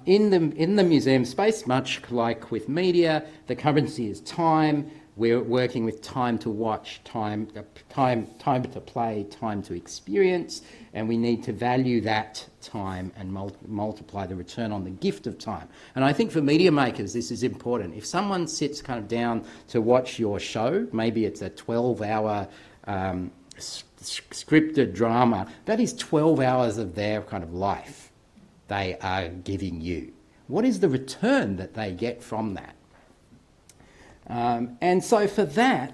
In the museum space, much like with media, the currency is time. We're working with time to watch, time to play, time to experience, and we need to value that time and multiply the return on the gift of time. And I think for media makers, this is important. If someone sits kind of down to watch your show, maybe it's a 12-hour scripted drama, that is 12 hours of their kind of life they are giving you. What is the return that they get from that? And so for that,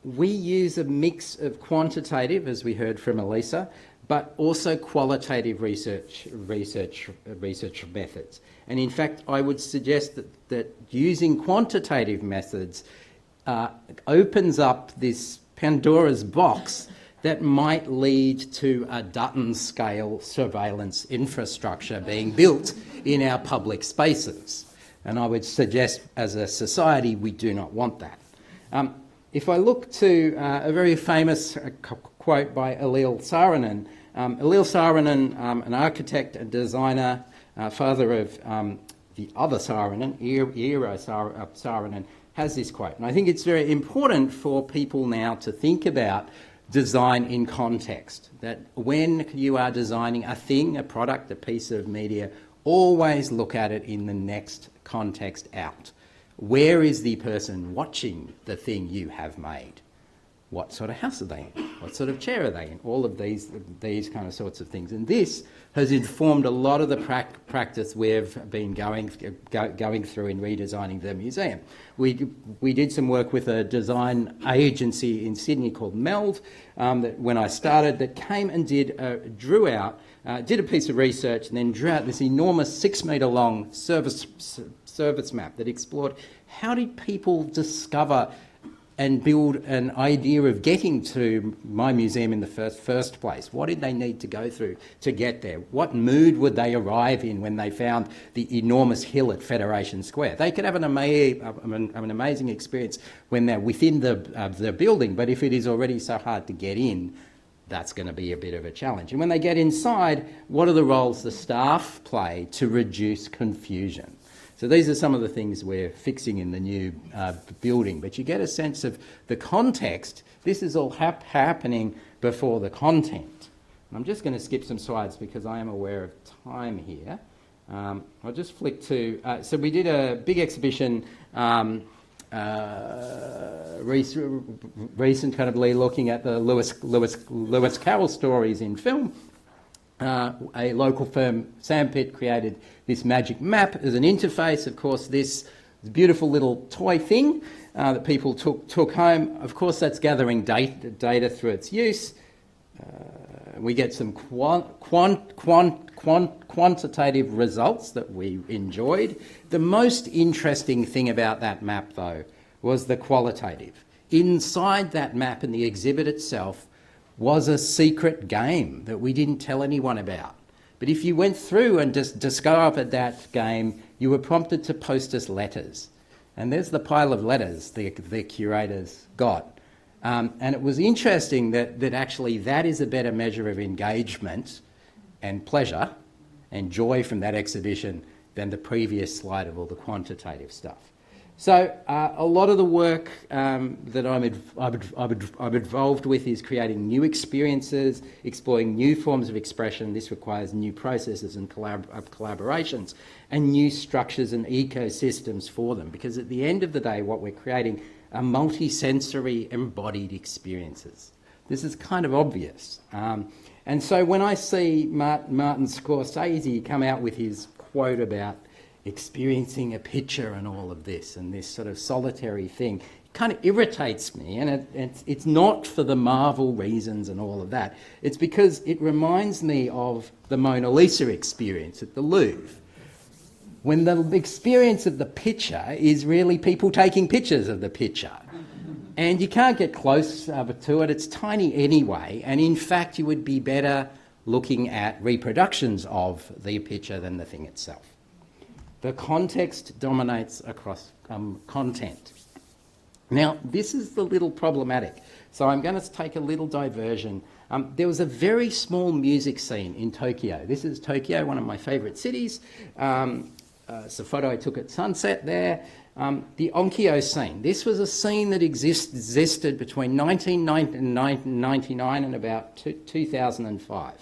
we use a mix of quantitative, as we heard from Elisa, but also qualitative research methods. And in fact, I would suggest that using quantitative methods opens up this Pandora's box that might lead to a Dutton-scale surveillance infrastructure being built in our public spaces. And I would suggest, as a society, we do not want that. If I look to a very famous quote by Elisa Choy, Elisa Choy, an architect and designer, father of the other Saarinen, Eero Saarinen, has this quote. And I think it's very important for people now to think about design in context, that when you are designing a thing, a product, a piece of media, always look at it in the next context out. Where is the person watching the thing you have made? What sort of house are they in? What sort of chair are they in? All of these kind of sorts of things. And this has informed a lot of the practice we've been going through in redesigning the museum. We did some work with a design agency in Sydney called Meld, that when I started, that came and did a piece of research and then drew out this enormous 6-metre long service map that explored how did people discover and build an idea of getting to my museum in the first place. What did they need to go through to get there? What mood would they arrive in when they found the enormous hill at Federation Square? They could have an amazing experience when they're within the building, but if it is already so hard to get in, that's going to be a bit of a challenge. And when they get inside, what are the roles the staff play to reduce confusion? So these are some of the things we're fixing in the new building. But you get a sense of the context. This is all happening before the content. I'm just going to skip some slides because I am aware of time here. I'll just flick to... so we did a big exhibition recently looking at the Lewis Carroll stories in film. A local firm, Sandpit, created this magic map as an interface. Of course, this beautiful little toy thing that people took home. Of course, that's gathering data through its use. We get some quantitative results that we enjoyed. The most interesting thing about that map, though, was the qualitative. Inside that map and the exhibit itself was a secret game that we didn't tell anyone about. But if you went through and just discovered that game, you were prompted to post us letters. And there's the pile of letters the curators got. And it was interesting that actually that is a better measure of engagement and pleasure and joy from that exhibition than the previous slide of all the quantitative stuff. So a lot of the work that I'm involved with is creating new experiences, exploring new forms of expression. This requires new processes and collaborations and new structures and ecosystems for them, because at the end of the day what we're creating are multi-sensory embodied experiences. This is kind of obvious. And so when I see Martin Scorsese come out with his quote about experiencing a picture and all of this and this sort of solitary thing, it kind of irritates me, and it's not for the Marvel reasons and all of that. It's because it reminds me of the Mona Lisa experience at the Louvre, when the experience of the picture is really people taking pictures of the picture. And you can't get close to it, it's tiny anyway, and in fact you would be better looking at reproductions of the picture than the thing itself. The context dominates across content. Now, this is a little problematic, so I'm going to take a little diversion. There was a very small music scene in Tokyo. This is Tokyo, one of my favourite cities. It's a photo I took at sunset there. The Onkyo scene. This was a scene that existed between 1999 and about 2005.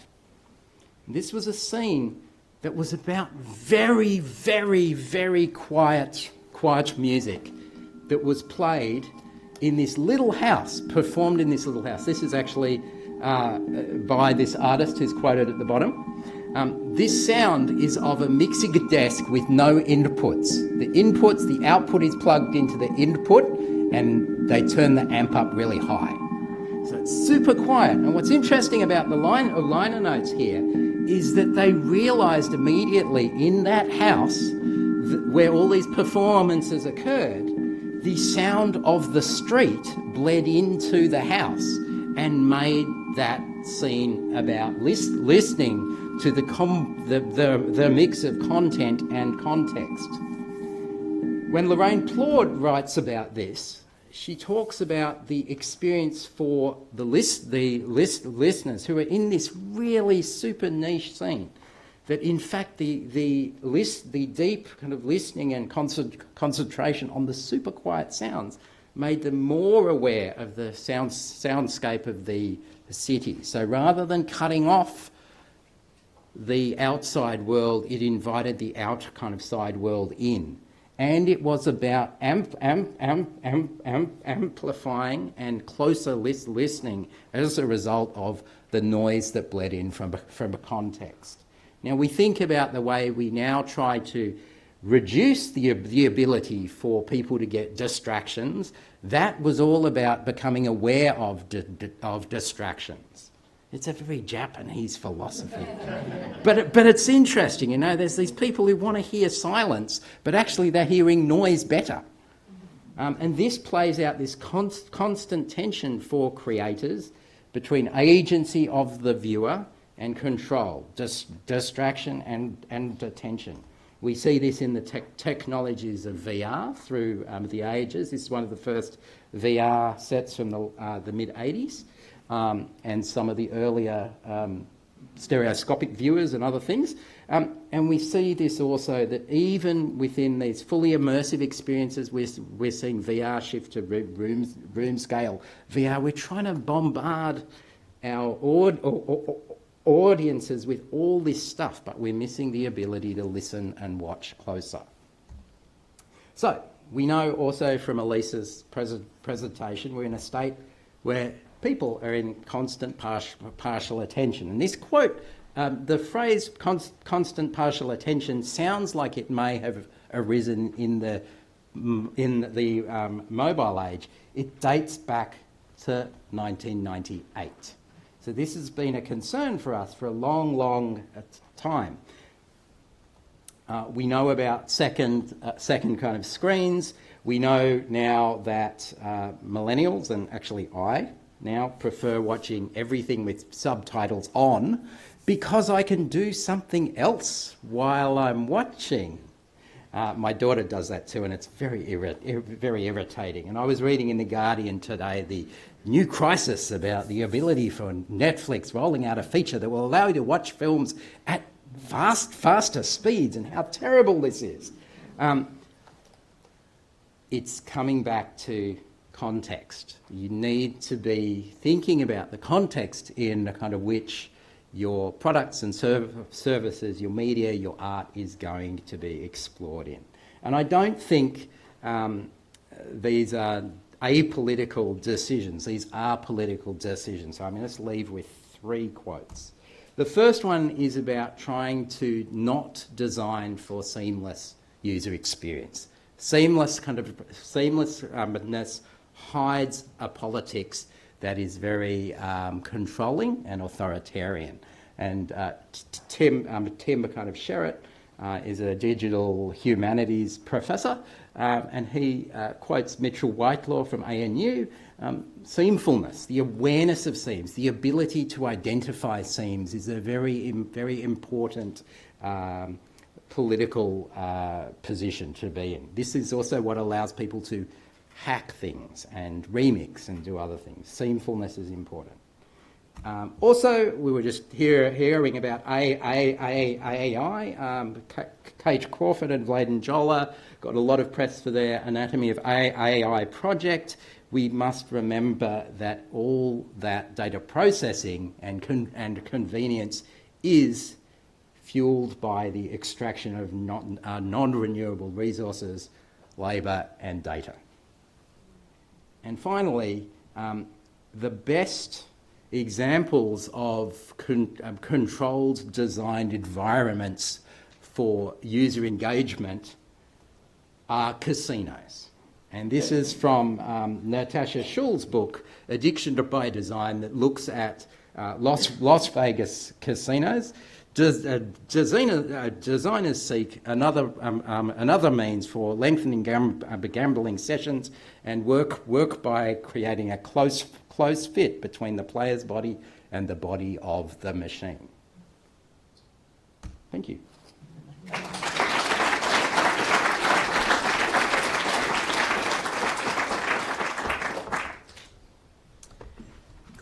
This was a scene that was about very, very, very quiet music that was played in this little house, performed in this little house. This is actually by this artist who's quoted at the bottom. This sound is of a mixing desk with no inputs. The output is plugged into the input and they turn the amp up really high. So it's super quiet. And what's interesting about the liner notes here is that they realised immediately in that house where all these performances occurred, the sound of the street bled into the house and made that scene about listening to the mix of content and context. When Lorraine Plord writes about this, she talks about the experience for the listeners who are in this really super niche scene, that in fact the deep kind of listening and concentration on the super quiet sounds made them more aware of the soundscape of the city. So rather than cutting off the outside world, it invited the side world in. And it was about amplifying and closer listening as a result of the noise that bled in from a context. Now, we think about the way we now try to reduce the ability for people to get distractions. That was all about becoming aware of distractions. It's a very Japanese philosophy. but it's interesting, you know, there's these people who want to hear silence, but actually they're hearing noise better. And this plays out this constant tension for creators between agency of the viewer and control, distraction and attention. We see this in the technologies of VR through the ages. This is one of the first VR sets from the mid-80s. And some of the earlier stereoscopic viewers and other things. And we see this also, that even within these fully immersive experiences, we're seeing VR shift to room scale VR. We're trying to bombard our audiences with all this stuff, but we're missing the ability to listen and watch closer. So we know also from Elisa's presentation, we're in a state where people are in constant partial attention. And this quote, the phrase constant partial attention sounds like it may have arisen in the mobile age. It dates back to 1998. So this has been a concern for us for a long time. We know about second kind of screens. We know now that millennials, and actually I now prefer watching everything with subtitles on because I can do something else while I'm watching. My daughter does that too, and it's very irritating. And I was reading in The Guardian today the new crisis about the ability for Netflix rolling out a feature that will allow you to watch films at faster speeds, and how terrible this is. It's coming back to context. You need to be thinking about the context in the kind of which your products and services, your media, your art is going to be explored in. And I don't think these are apolitical decisions. These are political decisions. So I'm going to leave with 3 quotes. The first one is about trying to not design for seamless user experience. Seamlessness hides a politics that is very controlling and authoritarian. And Tim kind of Sherritt is a digital humanities professor, and he quotes Mitchell Whitelaw from ANU, Seamfulness, the awareness of seams, the ability to identify seams is a very important political position to be in. This is also what allows people to hack things and remix and do other things. Seamfulness is important. Also, we were just hearing about AI. Kate Crawford and Vladen Jolla got a lot of press for their Anatomy of AI project. We must remember that all that data processing and convenience is fueled by the extraction of non-renewable resources, labour and data. And finally, the best examples of controlled, designed environments for user engagement are casinos. And this is from Natasha Schull's book, Addiction by Design, that looks at Las Vegas casinos. Designers seek another means for lengthening gambling sessions and work by creating a close fit between the player's body and the body of the machine. Thank you.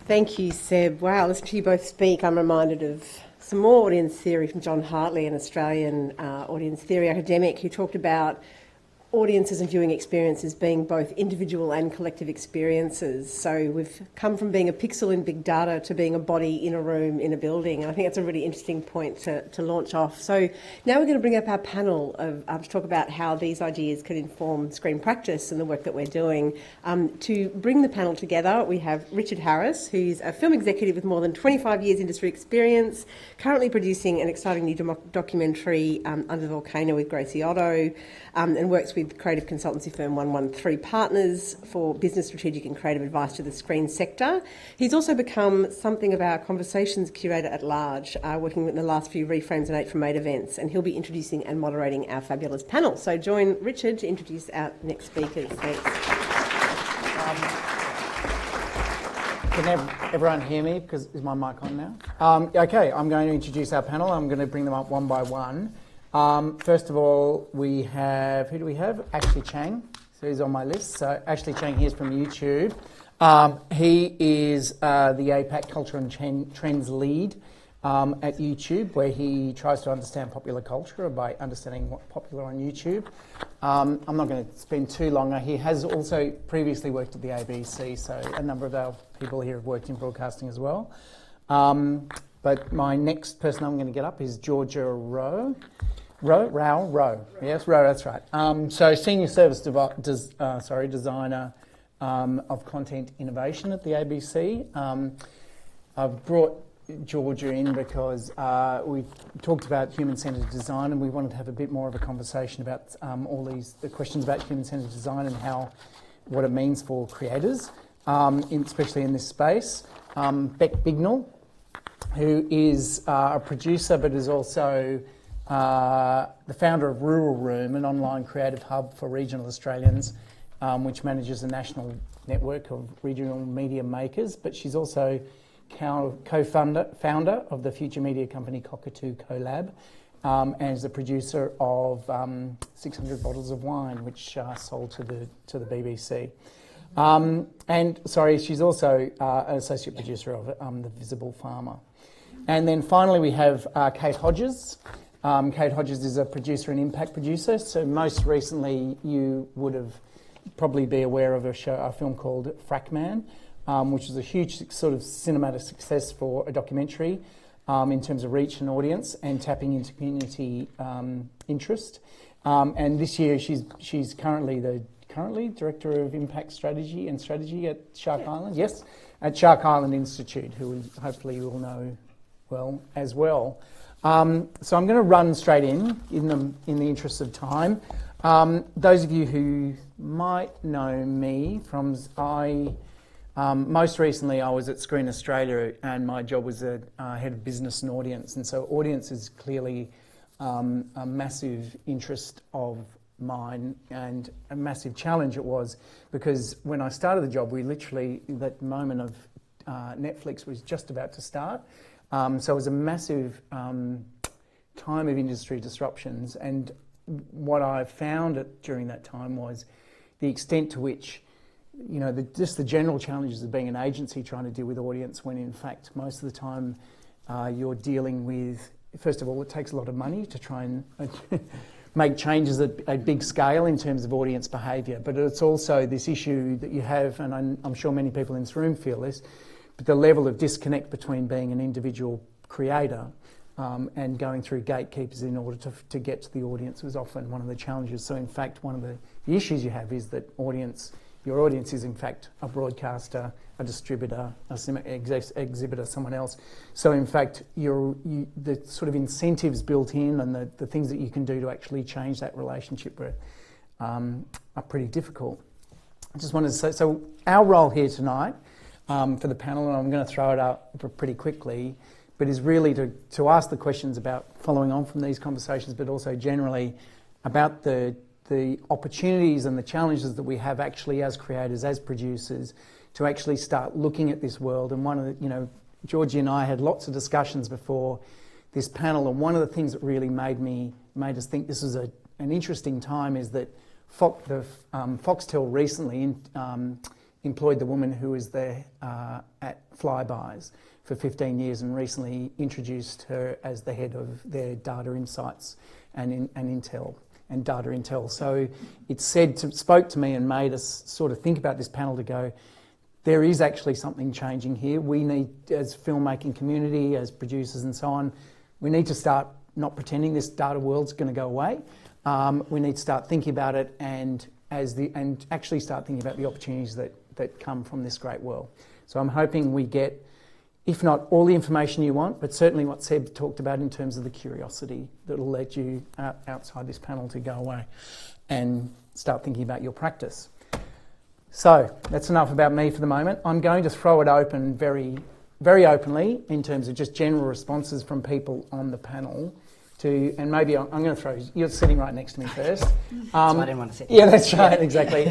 Thank you, Seb. Wow, listening to you both speak, I'm reminded of some more audience theory from John Hartley, an Australian audience theory academic, who talked about audiences and viewing experiences being both individual and collective experiences. So we've come from being a pixel in big data to being a body in a room in a building. And I think that's a really interesting point to launch off. So now we're going to bring up our panel to talk about how these ideas can inform screen practice and the work that we're doing. To bring the panel together, we have Richard Harris, who's a film executive with more than 25 years industry experience, currently producing an exciting new documentary, Under the Volcano, with Gracie Otto, and works with creative consultancy firm 113 Partners for business, strategic and creative advice to the screen sector. He's also become something of our conversations curator at large, working with the last few Reframes and 8 from 8 events, and he'll be introducing and moderating our fabulous panel. So join Richard to introduce our next speakers. Thanks. Can everyone hear me? Because is my mic on now? Okay, I'm going to introduce our panel. I'm going to bring them up one by one. First of all, we have, who do we have? Ashley Chang, so he's on my list. So Ashley Chang, here's from YouTube. He is the APAC Culture and Trends lead at YouTube, where he tries to understand popular culture by understanding what's popular on YouTube. I'm not going to spend too long. He has also previously worked at the ABC, so a number of our people here have worked in broadcasting as well. But my next person I'm going to get up is Georgia Rowe. Rowe. Yes, Rowe, that's right. So senior service designer of content innovation at the ABC. I've brought Georgia in because we talked about human-centred design, and we wanted to have a bit more of a conversation about all the questions about human-centred design and what it means for creators, especially in this space. Beck Bignell, who is a producer but is also the founder of Rural Room, an online creative hub for regional Australians, which manages a national network of regional media makers. But she's also co-founder of the future media company Cockatoo Collab, and is the producer of 600 Bottles of Wine, which sold to the BBC. She's also an associate producer of The Visible Farmer. And then finally we have Kate Hodges. Kate Hodges is a producer and impact producer. So most recently you would have probably be aware of a film called Frackman, which is a huge sort of cinematic success for a documentary in terms of reach and audience and tapping into community interest. And this year she's currently Director of Impact Strategy at Shark Island. Yes, at Shark Island Institute, who hopefully you will know well as well. So I'm going to run straight in the interest of time. Those of you who might know me from most recently I was at Screen Australia, and my job was head of business and audience, and so audience is clearly a massive interest of mine, and a massive challenge it was, because when I started the job, we literally, that moment of Netflix was just about to start. So it was a massive time of industry disruptions, and what I found during that time was the extent to which, you know, just the general challenges of being an agency trying to deal with audience, when in fact most of the time you're dealing with, first of all, it takes a lot of money to try and make changes at a big scale in terms of audience behaviour, but it's also this issue that you have, and I'm sure many people in this room feel this, but the level of disconnect between being an individual creator and going through gatekeepers in order to get to the audience was often one of the challenges. So in fact, one of the issues you have is that your audience is in fact a broadcaster, a distributor, exhibitor, someone else. So in fact, the sort of incentives built in and the things that you can do to actually change that relationship are pretty difficult. I just wanted to say, so our role here tonight for the panel, and I'm going to throw it up pretty quickly, but is really to ask the questions about following on from these conversations, but also generally about the opportunities and the challenges that we have actually as creators, as producers, to actually start looking at this world. And one of the, you know, Georgie and I had lots of discussions before this panel, and one of the things that really made us think this is an interesting time is that Foxtel recently employed the woman who was there at Flybuys for 15 years and recently introduced her as the head of their data insights and intel. And data intel. So it spoke to me and made us sort of think about this panel to go, there is actually something changing here. We need, as filmmaking community, as producers and so on, we need to start not pretending this data world's going to go away. We need to start thinking about it and actually start thinking about the opportunities that come from this great world. So I'm hoping we get, if not all the information you want, but certainly what Seb talked about in terms of the curiosity that will let you outside this panel to go away and start thinking about your practice. So that's enough about me for the moment. I'm going to throw it open very, very openly in terms of just general responses from people on the panel to, and maybe I'm going to throw, you're sitting right next to me first. So I didn't want to sit. Yeah, that's right, exactly.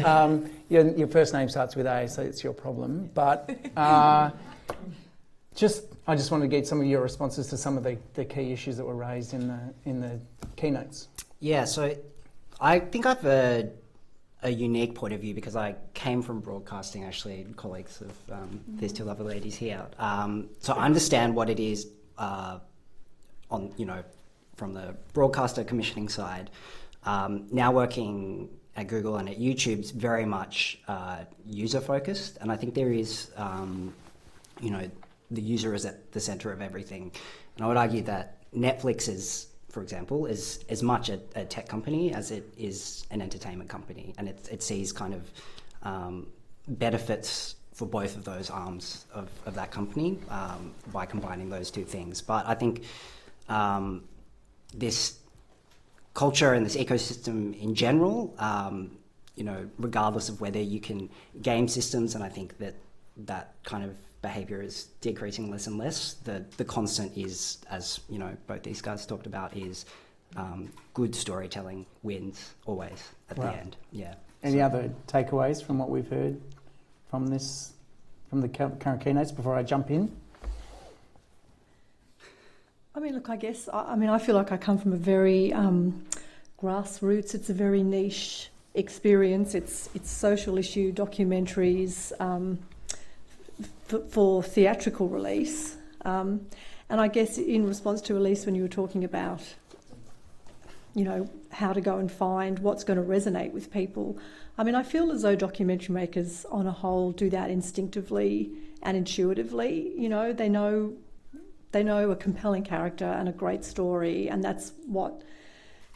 Your first name starts with A, so it's your problem. But I just wanted to get some of your responses to some of the key issues that were raised in the keynotes. Yeah, so I think I've a unique point of view because I came from broadcasting, actually, colleagues of these two lovely ladies here. So I understand what it is from the broadcaster commissioning side. Now working at Google and at YouTube's very much user focused, and I think there is, the user is at the center of everything. And I would argue that Netflix is, for example, is as much a tech company as it is an entertainment company, and it sees kind of benefits for both of those arms of that company by combining those two things. But I think this culture and this ecosystem in general, regardless of whether you can game systems, and I think that kind of behaviour is decreasing less and less. The constant is, as both these guys talked about, is good storytelling wins always at the end. Yeah. Any other takeaways from what we've heard from the current keynotes before I jump in? I mean, look, I guess, I feel like I come from a very grassroots, it's a very niche experience. It's social issue documentaries for theatrical release. And I guess in response to Elise, when you were talking about, how to go and find what's going to resonate with people, I feel as though documentary makers on a whole do that instinctively and intuitively. They know a compelling character and a great story, and that's what,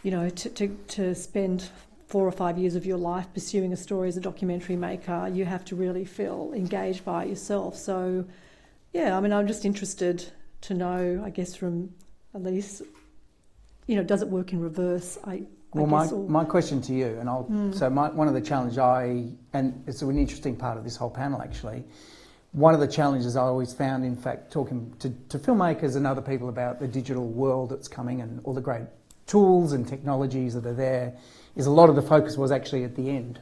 to spend 4 or 5 years of your life pursuing a story as a documentary maker, you have to really feel engaged by it yourself. So, yeah, I'm just interested to know, I guess, from Elise, does it work in reverse? My question to you, and one of the challenges and it's an interesting part of this whole panel actually, one of the challenges I always found, in fact, talking to filmmakers and other people about the digital world that's coming and all the great tools and technologies that are there, is a lot of the focus was actually at the end.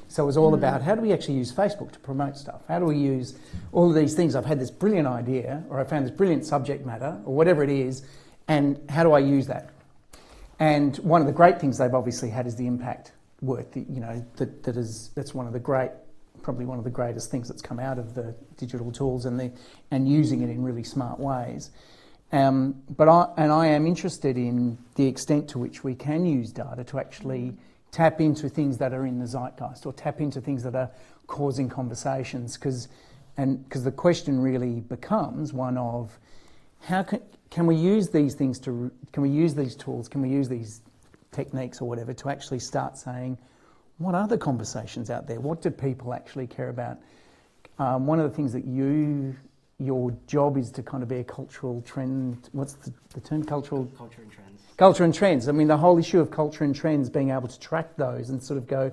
So it was all about how do we actually use Facebook to promote stuff? How do we use all of these things? I've had this brilliant idea, or I found this brilliant subject matter, or whatever it is, and how do I use that? And one of the great things they've obviously had is the impact work. That's one of the probably one of the greatest things that's come out of the digital tools and using it in really smart ways. But I am interested in the extent to which we can use data to actually tap into things that are in the zeitgeist, or tap into things that are causing conversations, because the question really becomes one of how can we use these things can we use these tools, can we use these techniques or whatever to actually start saying, what are the conversations out there? What do people actually care about? One of the things that your job is to kind of be a cultural trend. What's the term? Culture and trends. Culture and trends. I mean, the whole issue of culture and trends, being able to track those and sort of go,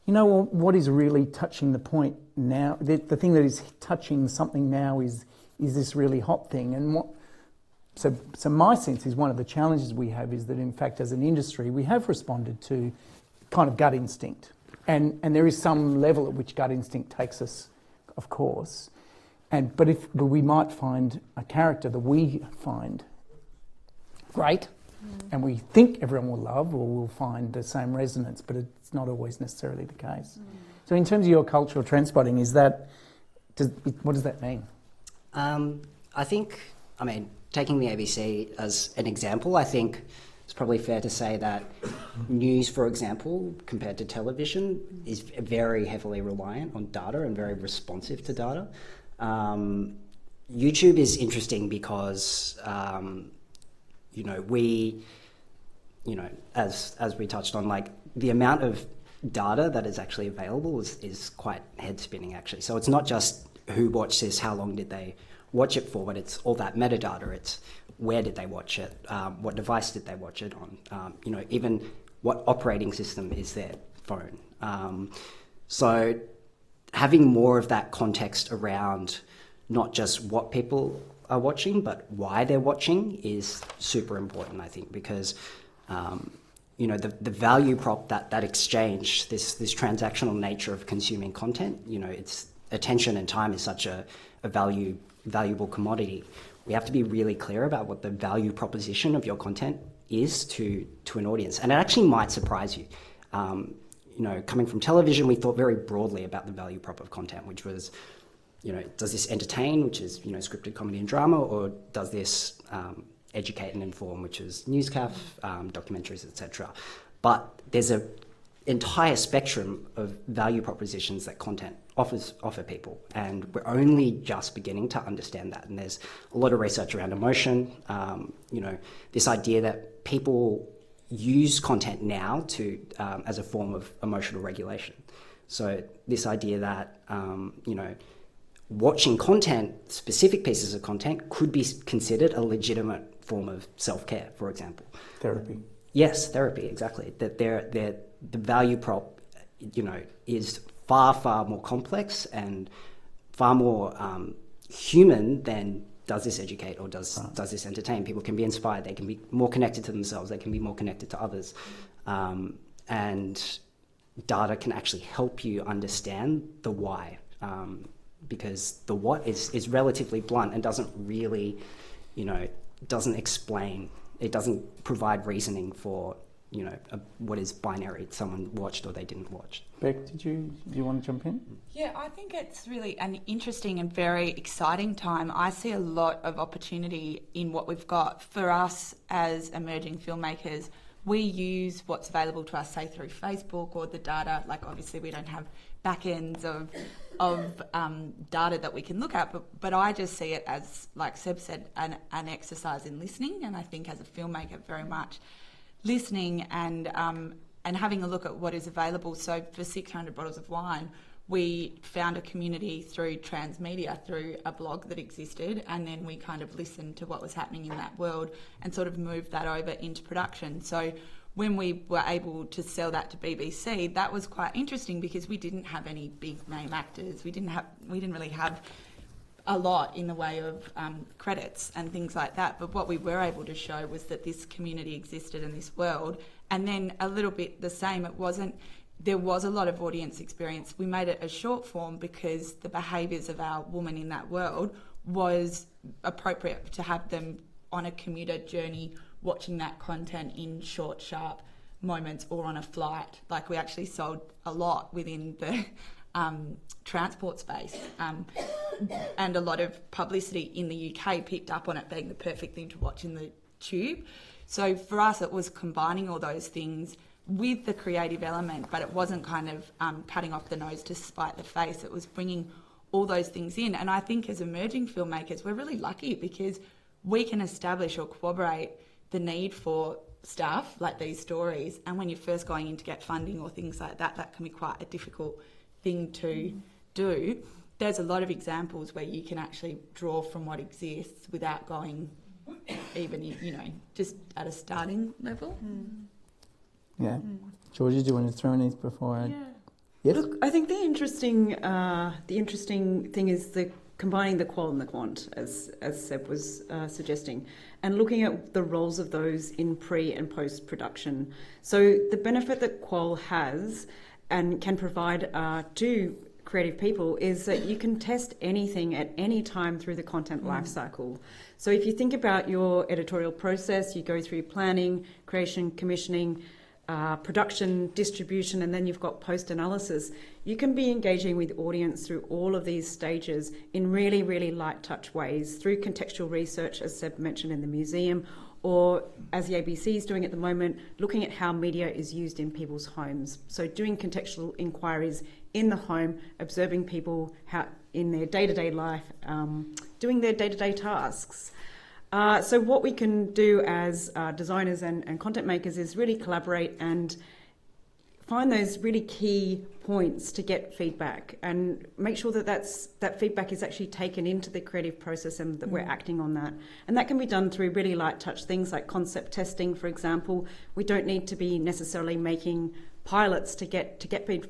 what is really touching the point now? The thing that is touching something now is this really hot thing. And so my sense is one of the challenges we have is that, in fact, as an industry, we have responded to kind of gut instinct. And there is some level at which gut instinct takes us, of course. But we might find a character that we find great and we think everyone will love, or will find the same resonance, but it's not always necessarily the case. So in terms of your cultural trend spotting, what does that mean? Taking the ABC as an example, I think it's probably fair to say that news, for example, compared to television, is very heavily reliant on data and very responsive to data. YouTube is interesting because, as we touched on, like the amount of data that is actually available is quite head spinning actually. So it's not just who watched this, how long did they watch it for, but it's all that metadata. It's where did they watch it, what device did they watch it on, even what operating system is their phone. So having more of that context around not just what people are watching, but why they're watching is super important, I think, because the value prop, that exchange, this transactional nature of consuming content, it's attention and time is such a valuable commodity. We have to be really clear about what the value proposition of your content is to an audience, and it actually might surprise you. Coming from television, we thought very broadly about the value prop of content, which was, does this entertain, which is, scripted comedy and drama, or does this educate and inform, which is newscast, documentaries, etc. But there's an entire spectrum of value propositions that content offer people, and we're only just beginning to understand that. And there's a lot of research around emotion, this idea that people use content now to as a form of emotional regulation. So this idea that watching content, specific pieces of content, could be considered a legitimate form of self-care, for example. Therapy. Yes, therapy, exactly. That the value prop, is far, far more complex and far more human than does this educate or does this entertain. People can be inspired, they can be more connected to themselves, they can be more connected to others. And data can actually help you understand the why, because the what is relatively blunt and doesn't really, doesn't explain, it doesn't provide reasoning for, what is binary, someone watched or they didn't watch. Beck, do you want to jump in? Yeah, I think it's really an interesting and very exciting time. I see a lot of opportunity in what we've got. For us as emerging filmmakers, we use what's available to us, say through Facebook or the data. Like obviously we don't have back ends of data that we can look at, but I just see it as, like Seb said, an exercise in listening. And I think as a filmmaker, very much listening and having a look at what is available. So for 600 bottles of wine, we found a community through transmedia, through a blog that existed, and then we kind of listened to what was happening in that world and sort of moved that over into production. So when we were able to sell that to BBC, that was quite interesting because we didn't have any big name actors. We didn't really have a lot in the way of credits and things like that. But what we were able to show was that this community existed in this world, And then a little bit the same, there was a lot of audience experience. We made it a short form because the behaviours of our woman in that world was appropriate to have them on a commuter journey watching that content in short, sharp moments or on a flight. Like, we actually sold a lot within the transport space, and a lot of publicity in the UK picked up on it being the perfect thing to watch in the tube. So for us, it was combining all those things with the creative element, but it wasn't kind of cutting off the nose to spite the face. It was bringing all those things in. And I think as emerging filmmakers, we're really lucky because we can establish or corroborate the need for stuff like these stories. And when you're first going in to get funding or things like that, that can be quite a difficult thing to do. There's a lot of examples where you can actually draw from what exists without going even, just at a starting level. Yeah. Georgia, do you want to throw in before I... Yeah. Yes? Look, I think the interesting thing is the combining the qual and the quant, as Seb was suggesting, and looking at the roles of those in pre and post production. So the benefit that qual has and can provide to creative people is that you can test anything at any time through the content lifecycle. So if you think about your editorial process, you go through planning, creation, commissioning, production, distribution, and then you've got post-analysis. You can be engaging with audience through all of these stages in really, really light touch ways, through contextual research, as Seb mentioned, in the museum, or as the ABC is doing at the moment, looking at how media is used in people's homes. So doing contextual inquiries in the home, observing people how in their day-to-day life, doing their day-to-day tasks. So what we can do as designers and content makers is really collaborate and find those really key points to get feedback and make sure that that feedback is actually taken into the creative process and that we're acting on that. And that can be done through really light touch things like concept testing, for example. We don't need to be necessarily making pilots to get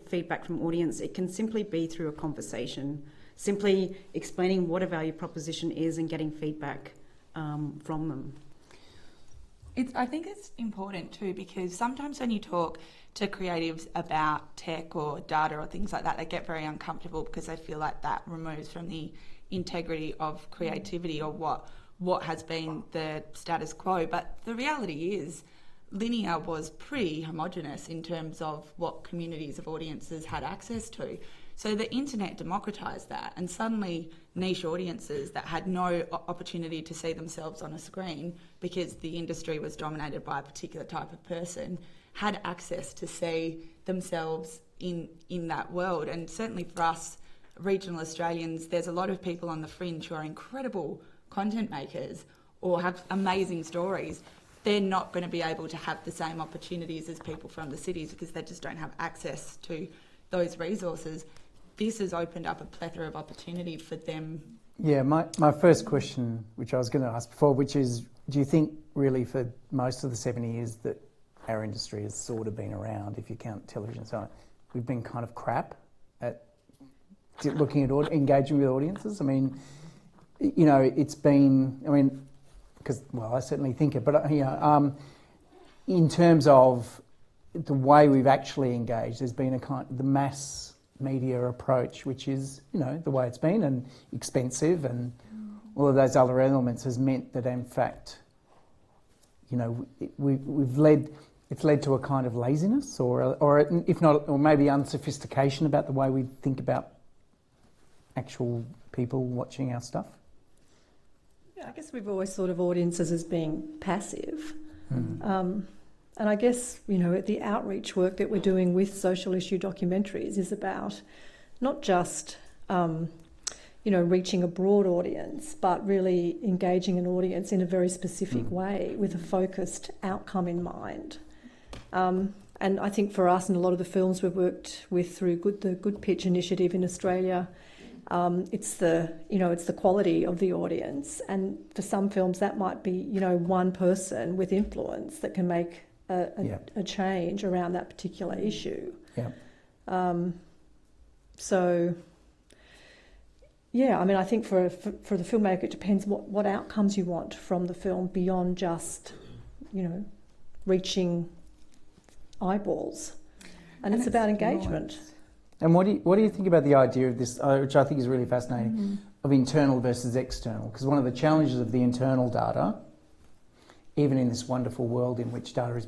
feedback from audience. It can simply be through a conversation, simply explaining what a value proposition is and getting feedback from them. I think it's important too, because sometimes when you talk to creatives about tech or data or things like that, they get very uncomfortable because they feel like that removes from the integrity of creativity or what has been the status quo. But the reality is linear was pretty homogenous in terms of what communities of audiences had access to. So the internet democratised that, and suddenly niche audiences that had no opportunity to see themselves on a screen because the industry was dominated by a particular type of person had access to see themselves in that world. And certainly for us regional Australians, there's a lot of people on the fringe who are incredible content makers or have amazing stories. They're not going to be able to have the same opportunities as people from the cities because they just don't have access to those resources. This has opened up a plethora of opportunity for them. Yeah, my first question, which I was going to ask before, which is, do you think really for most of the 70 years that our industry has sort of been around, if you count television and so on, we've been kind of crap at looking at engaging with audiences? I mean, it's been, because, I certainly think it, but, in terms of the way we've actually engaged, there's been the mass media approach, which is, the way it's been and expensive and all of those other elements has meant that, in fact, it's led to a kind of laziness or if not, or maybe unsophistication about the way we think about actual people watching our stuff. Yeah, I guess we've always thought of audiences as being passive. And I guess, the outreach work that we're doing with social issue documentaries is about not just, reaching a broad audience, but really engaging an audience in a very specific way with a focused outcome in mind. And I think for us and a lot of the films we've worked with through the Good Pitch initiative in Australia, it's the quality of the audience. And for some films that might be, one person with influence that can make a change around that particular issue. Yeah. I think for the filmmaker, it depends what outcomes you want from the film beyond just, reaching eyeballs, and it's about engagement. And what do you think about the idea of this, which I think is really fascinating, of internal versus external? Because one of the challenges of the internal data, even in this wonderful world in which data is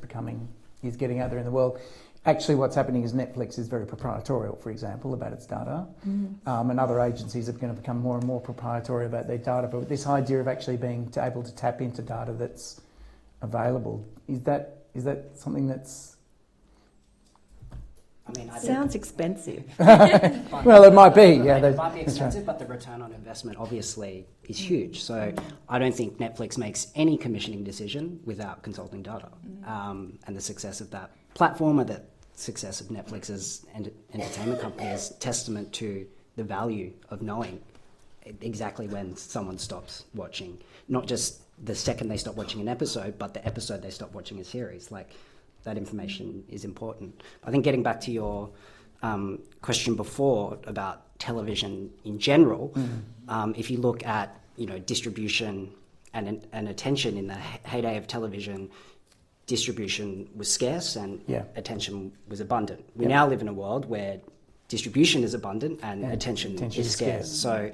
getting out there in the world, actually what's happening is Netflix is very proprietorial, for example, about its data, and other agencies are going to become more and more proprietary about their data. But this idea of actually being able to tap into data that's available, is that something that's... Sounds expensive. Well, it might be. Yeah, it might be expensive, but the return on investment obviously is huge. So I don't think Netflix makes any commissioning decision without consulting data. And the success of that platform, or the success of Netflix as an entertainment company, is testament to the value of knowing exactly when someone stops watching. Not just the second they stop watching an episode, but the episode they stop watching a series. Like, that information is important. I think getting back to your question before about television in general, if you look at distribution and attention in the heyday of television, distribution was scarce and attention was abundant. We now live in a world where distribution is abundant and attention is scarce. So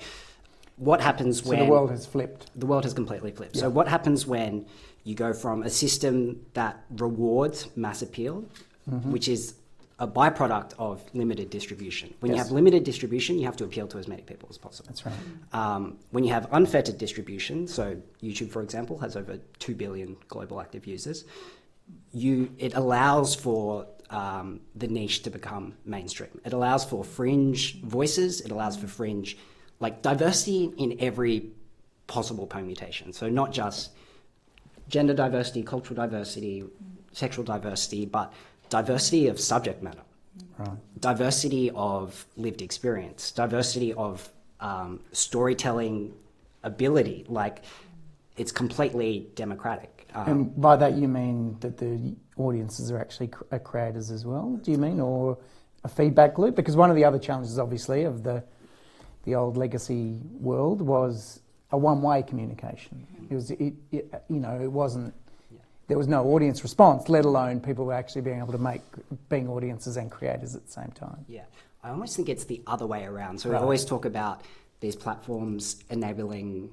what happens when... So the world has flipped. The world has completely flipped. So what happens when you go from a system that rewards mass appeal, which is a byproduct of limited distribution. When you have limited distribution, you have to appeal to as many people as possible. That's right. When you have unfettered distribution, so YouTube, for example, has over 2 billion global active users, it allows for the niche to become mainstream. It allows for fringe voices. It allows for fringe, like diversity in every possible permutation. So not just gender diversity, cultural diversity, sexual diversity, but diversity of subject matter, diversity of lived experience, diversity of storytelling ability. Like, it's completely democratic. And by that you mean that the audiences are actually creators as well, do you mean, or a feedback loop? Because one of the other challenges, obviously, of the old legacy world was a one-way communication. It wasn't. There was no audience response, let alone people were actually being able to being audiences and creators at the same time. Yeah, I almost think it's the other way around. So we always talk about these platforms enabling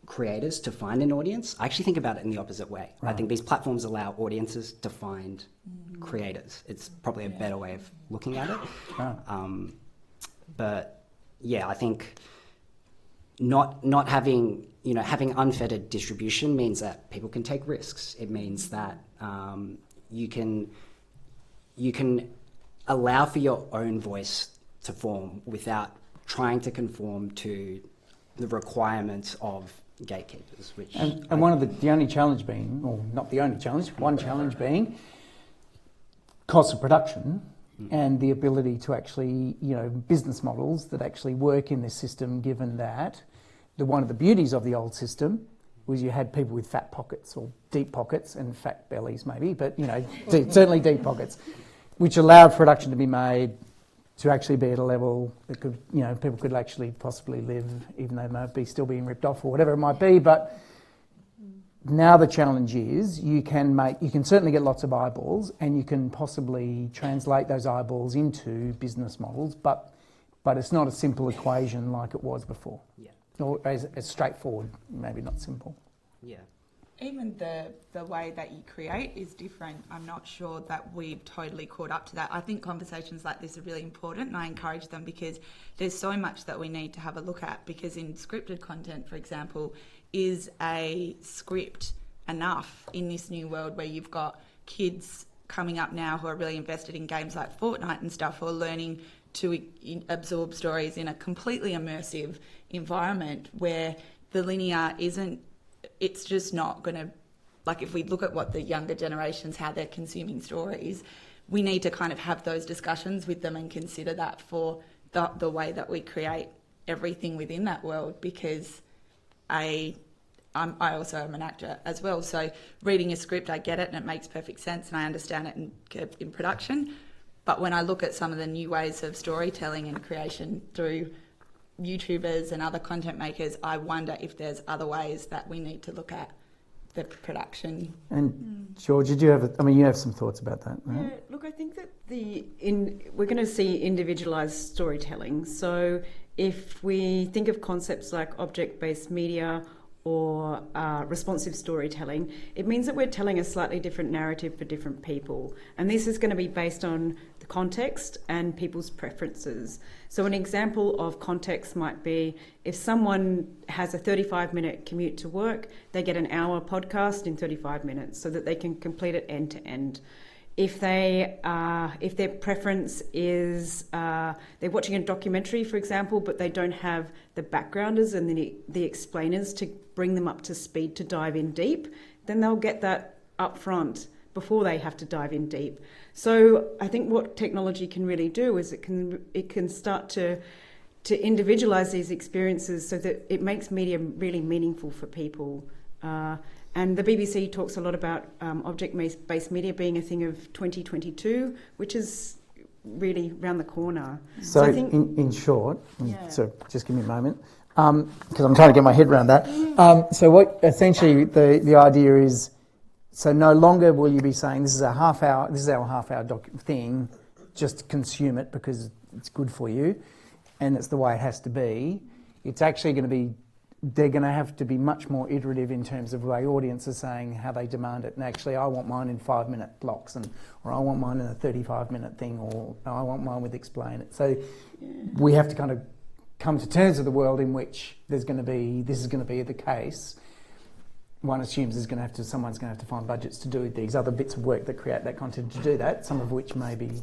creators to find an audience. I actually think about it in the opposite way. I think these platforms allow audiences to find creators. It's probably a better way of looking at it. But yeah, I think not having unfettered distribution means that people can take risks. It means that you can allow for your own voice to form without trying to conform to the requirements of gatekeepers. And one of the only challenge being, or not the only challenge, one challenge being cost of production. And the ability to actually, business models that actually work in this system, given that one of the beauties of the old system was you had people with fat pockets or deep pockets and fat bellies maybe, but, certainly deep pockets, which allowed production to be made to actually be at a level that could, people could actually possibly live, even though they might be still being ripped off or whatever it might be. But now the challenge is you can certainly get lots of eyeballs, and you can possibly translate those eyeballs into business models, but it's not a simple equation like it was before. Yeah. Or as straightforward, maybe not simple. Yeah. Even the way that you create is different. I'm not sure that we've totally caught up to that. I think conversations like this are really important, and I encourage them because there's so much that we need to have a look at. Because in scripted content, for example, is a script enough in this new world where you've got kids coming up now who are really invested in games like Fortnite and stuff, who are learning to absorb stories in a completely immersive environment where the linear it's just not going to, like, if we look at what the younger generations, how they're consuming stories, we need to kind of have those discussions with them and consider that for the way that we create everything within that world. Because I also am an actor as well, so reading a script, I get it and it makes perfect sense and I understand it in production. But when I look at some of the new ways of storytelling and creation through YouTubers and other content makers, I wonder if there's other ways that we need to look at the production. And George, did you have? You have some thoughts about that, right? Yeah, look, I think that we're going to see individualised storytelling. So if we think of concepts like object-based media or responsive storytelling, it means that we're telling a slightly different narrative for different people. And this is going to be based on the context and people's preferences. So an example of context might be if someone has a 35-minute commute to work, they get an hour podcast in 35 minutes so that they can complete it end to end. If their preference is they're watching a documentary, for example, but they don't have the backgrounders and the explainers to bring them up to speed to dive in deep, then they'll get that up front before they have to dive in deep. So I think what technology can really do is it can start to individualise these experiences so that it makes media really meaningful for people. And the BBC talks a lot about object-based media being a thing of 2022, which is really around the corner. So I think, in short, yeah. so just give me a moment, because I'm trying to get my head around that. So what essentially the idea is, so no longer will you be saying this is our half hour thing, just consume it because it's good for you, and it's the way it has to be. It's actually going to be. They're going to have to be much more iterative in terms of the way audiences are saying how they demand it. And actually, I want mine in 5-minute blocks, or I want mine in a 35-minute thing, or I want mine with explain it. So we have to kind of come to terms with the world in which this is going to be the case. One assumes someone's going to have to find budgets to do these other bits of work that create that content to do that. Some of which maybe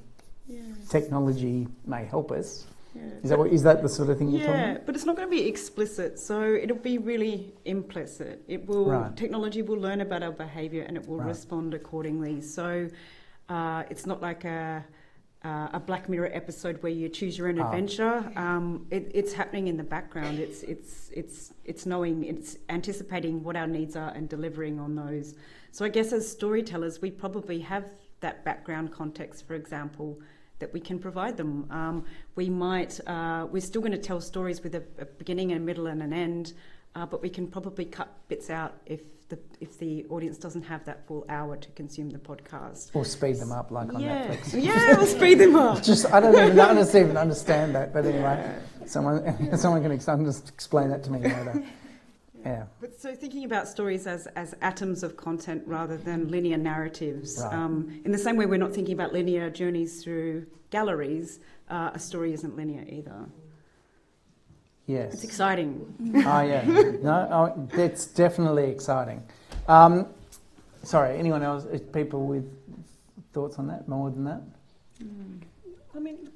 technology may help us. Yeah. Is that the sort of thing you're talking about? Yeah, but it's not going to be explicit, so it'll be really implicit. Technology will learn about our behaviour and it will respond accordingly. So it's not like a Black Mirror episode where you choose your own adventure. It's happening in the background. It's knowing, it's anticipating what our needs are and delivering on those. So I guess as storytellers, we probably have that background context, for example, that we can provide them. We're still going to tell stories with a beginning, a middle and an end, but we can probably cut bits out if the audience doesn't have that full hour to consume the podcast. Or speed them up like on Netflix. Yeah, we'll speed them up. I don't even understand that, but anyway, someone can explain that to me later. Yeah. But so thinking about stories as atoms of content rather than linear narratives. In the same way we're not thinking about linear journeys through galleries, a story isn't linear either. Yes. It's exciting. Oh, yeah. No, that's definitely exciting. Sorry, anyone else? People with thoughts on that, more than that?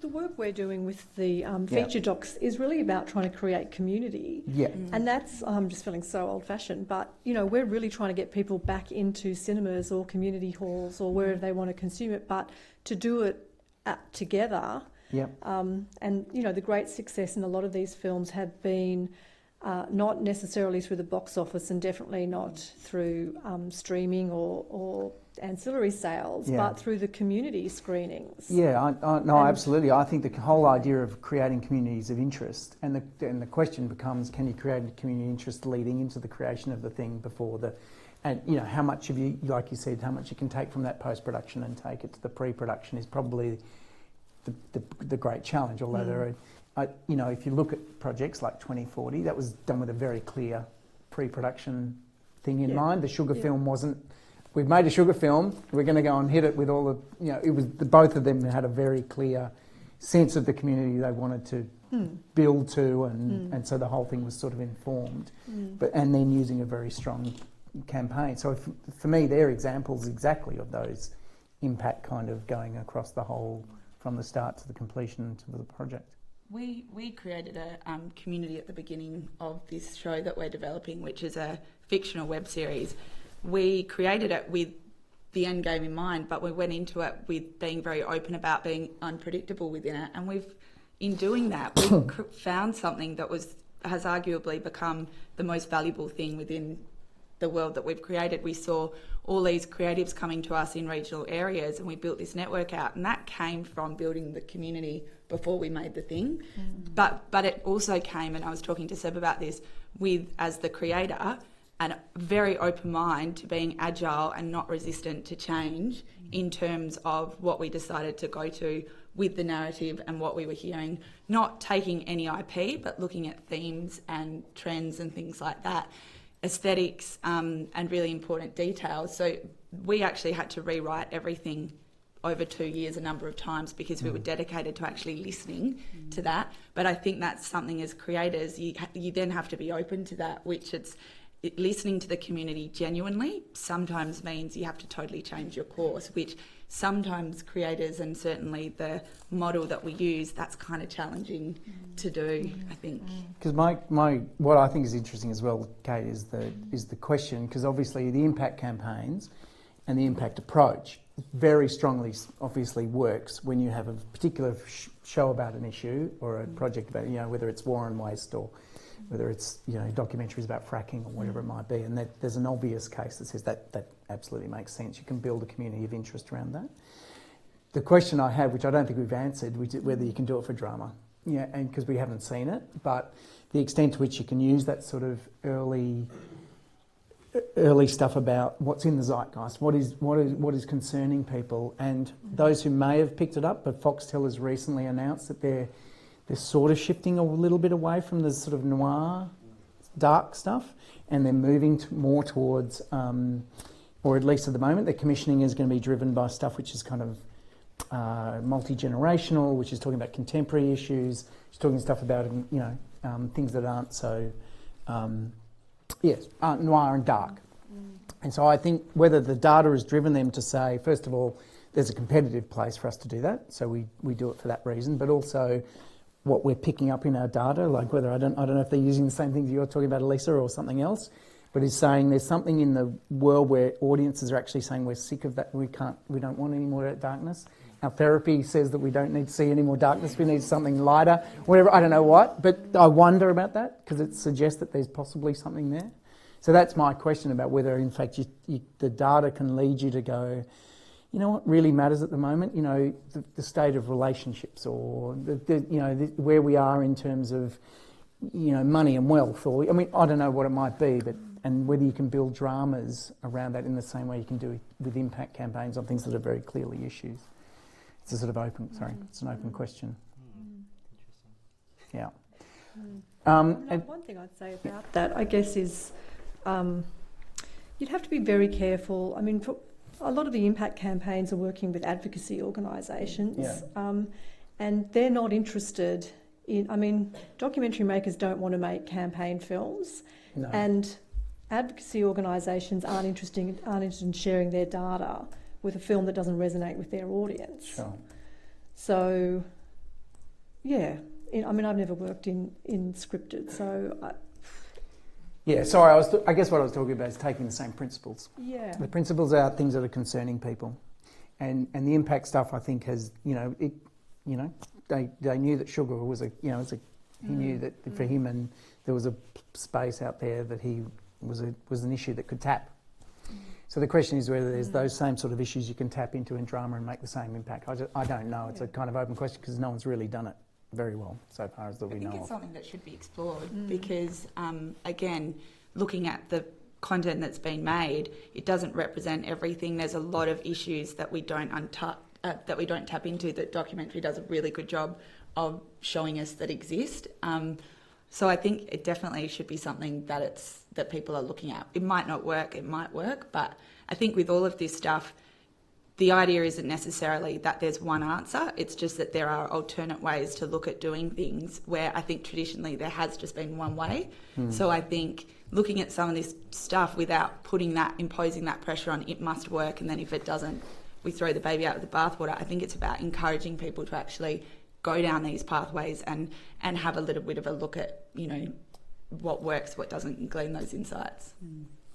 The work we're doing with the feature docs is really about trying to create community. Yeah. And that's, I'm just feeling so old-fashioned, but, we're really trying to get people back into cinemas or community halls or wherever they want to consume it, but to do it together. Yep. And, the great success in a lot of these films have been not necessarily through the box office and definitely not through streaming or ancillary sales, but through the community screenings. Yeah, absolutely. I think the whole idea of creating communities of interest, and the question becomes, can you create a community interest leading into the creation of the thing and how much of you, like you said, how much you can take from that post-production and take it to the pre-production is probably the great challenge. Although there are, if you look at projects like 2040, that was done with a very clear pre-production thing in mind. The sugar film wasn't. We've made a sugar film. We're going to go and hit it with all the. It was both of them had a very clear sense of the community they wanted to build to, and so the whole thing was sort of informed, and then using a very strong campaign. So for me, they're examples exactly of those impact kind of going across the whole from the start to the completion to the project. We created a community at the beginning of this show that we're developing, which is a fictional web series. We created it with the end game in mind, but we went into it with being very open about being unpredictable within it. And in doing that, we found something that has arguably become the most valuable thing within the world that we've created. We saw all these creatives coming to us in regional areas, and we built this network out, and that came from building the community before we made the thing. But it also came, and I was talking to Seb about this, as the creator, a very open mind to being agile and not resistant to change in terms of what we decided to go to with the narrative and what we were hearing, not taking any IP, but looking at themes and trends and things like that, aesthetics and really important details. So we actually had to rewrite everything over 2 years a number of times because we were dedicated to actually listening to that. But I think that's something as creators, you then have to be open to that, which listening to the community genuinely sometimes means you have to totally change your course, which sometimes creators, and certainly the model that we use, that's kind of challenging to do, I think. Because what I think is interesting as well, Kate, is the question, because obviously the impact campaigns and the impact approach very strongly obviously works when you have a particular show about an issue or a project about, whether it's war and waste or whether it's, documentaries about fracking or whatever it might be, and that there's an obvious case that says that absolutely makes sense. You can build a community of interest around that. The question I have, which I don't think we've answered, which is whether you can do it for drama. Yeah, and because we haven't seen it, but the extent to which you can use that sort of early stuff about what's in the zeitgeist, what is concerning people, and those who may have picked it up, but Foxtel has recently announced that they're sort of shifting a little bit away from the sort of noir, dark stuff, and they're moving more towards, or at least at the moment, their commissioning is going to be driven by stuff which is kind of multi-generational, which is talking about contemporary issues, it's talking stuff about, things that aren't so, aren't noir and dark. And so I think whether the data has driven them to say, first of all, there's a competitive place for us to do that, so we do it for that reason, but also what we're picking up in our data, like whether I don't know if they're using the same things you're talking about, Elisa, or something else, but is saying there's something in the world where audiences are actually saying we're sick of that, we don't want any more darkness. Our therapy says that we don't need to see any more darkness, we need something lighter, whatever, I don't know what, but I wonder about that because it suggests that there's possibly something there. So that's my question about whether in fact the data can lead you to go, you know what really matters at the moment? The state of relationships, or where we are in terms of, money and wealth, or I don't know what it might be, but and whether you can build dramas around that in the same way you can do with impact campaigns on things that are very clearly issues. It's a sort of it's an open question. Yeah. One thing I'd say about that, I guess, is you'd have to be very careful. A lot of the impact campaigns are working with advocacy organisations, and they're not interested in. Documentary makers don't want to make campaign films, and advocacy organisations aren't interested in sharing their data with a film that doesn't resonate with their audience. Sure. So, yeah, I've never worked in scripted, so. I guess what I was talking about is taking the same principles. Yeah. The principles are things that are concerning people, and the impact stuff I think has they knew that sugar was he knew that for him, and there was a space out there that he was an issue that could tap. So the question is whether there's those same sort of issues you can tap into in drama and make the same impact. I don't know. It's a kind of open question because no one's really done it very well so far as that we know of. I think it's something that should be explored because, again, looking at the content that's been made, it doesn't represent everything. There's a lot of issues that we don't tap into that documentary does a really good job of showing us that exist. So I think it definitely should be something that people are looking at. It might not work, it might work, but I think with all of this stuff, the idea isn't necessarily that there's one answer, it's just that there are alternate ways to look at doing things where I think traditionally there has just been one way. So I think looking at some of this stuff without imposing that pressure on it must work, and then if it doesn't, we throw the baby out with the bathwater. I think it's about encouraging people to actually go down these pathways and have a little bit of a look at, what works, what doesn't, and glean those insights.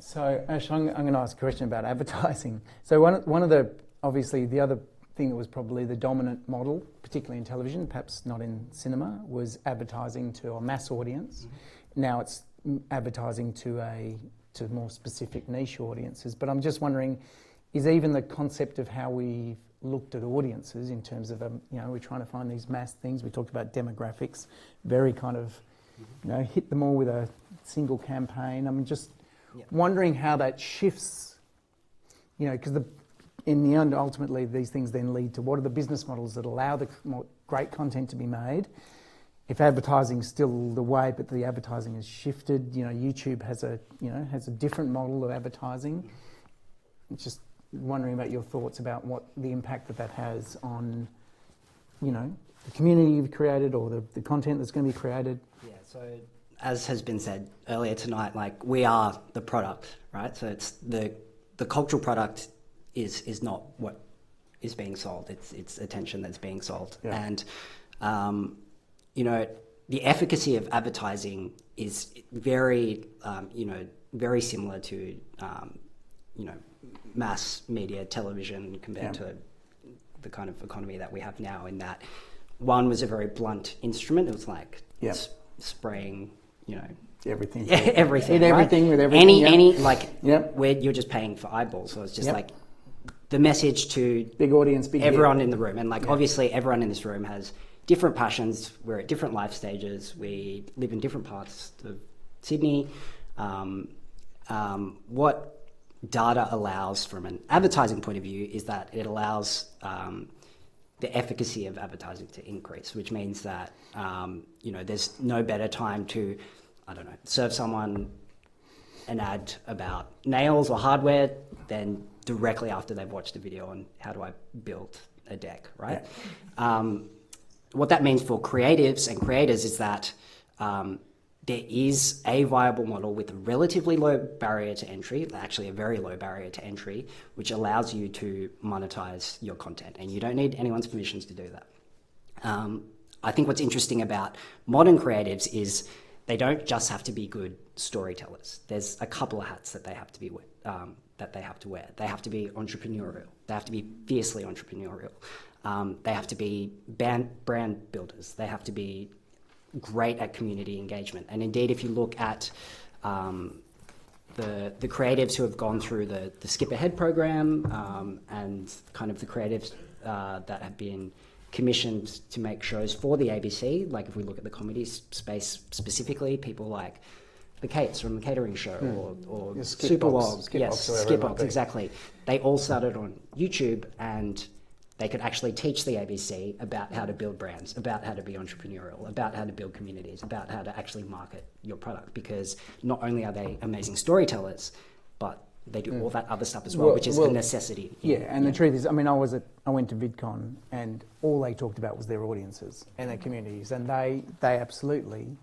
So, Ash, I'm going to ask a question about advertising. So one of the, obviously, the other thing that was probably the dominant model, particularly in television, perhaps not in cinema, was advertising to a mass audience. Now it's advertising to more specific niche audiences. But I'm just wondering, is even the concept of how we've looked at audiences in terms of, we're trying to find these mass things. We talked about demographics, very kind of, hit them all with a single campaign. wondering how that shifts, you know, because in the end, ultimately, these things then lead to what are the business models that allow the great content to be made. If advertising's still the way, but the advertising has shifted, you know, YouTube has a different model of advertising. Just wondering about your thoughts about what the impact that has on, you know, the community you've created or the content that's going to be created. Yeah, so as has been said earlier tonight, like, we are the product, right? So it's the cultural product is not what is being sold. It's attention that's being sold. Yeah. And, you know, the efficacy of advertising is very, very similar to, you know, mass media television compared to the kind of economy that we have now, in that one was a very blunt instrument. It was like spraying, you know, everything, right? Everything with everything. Where you're just paying for eyeballs. So it's just like the message to big audience, big everyone in the room, and obviously everyone in this room has different passions. We're at different life stages. We live in different parts of Sydney. What data allows from an advertising point of view is that it allows the efficacy of advertising to increase, which means that, you know, there's no better time to, I don't know, serve someone an ad about nails or hardware than directly after they've watched the video on how do I build a deck, right? Yeah. What that means for creatives and creators is that there is a viable model with a relatively low barrier to entry, actually a very low barrier to entry, which allows you to monetize your content, and you don't need anyone's permissions to do that. I think what's interesting about modern creatives is they don't just have to be good storytellers. There's a couple of hats that they have to be wear. They have to be entrepreneurial. They have to be fiercely entrepreneurial. They have to be brand builders. They have to be great at community engagement. And indeed, if you look at the creatives who have gone through the Skip Ahead program and kind of the creatives that have been commissioned to make shows for the ABC, like if we look at the comedy space specifically, people like the Kates from the Catering Show or Superwog, Skipbox, exactly. They all started on YouTube, and they could actually teach the ABC about how to build brands, about how to be entrepreneurial, about how to build communities, about how to actually market your product, because not only are they amazing storytellers, but they do all that other stuff as well, which is a necessity. The truth is, I mean, I went to VidCon, and all they talked about was their audiences and their communities, and they absolutely,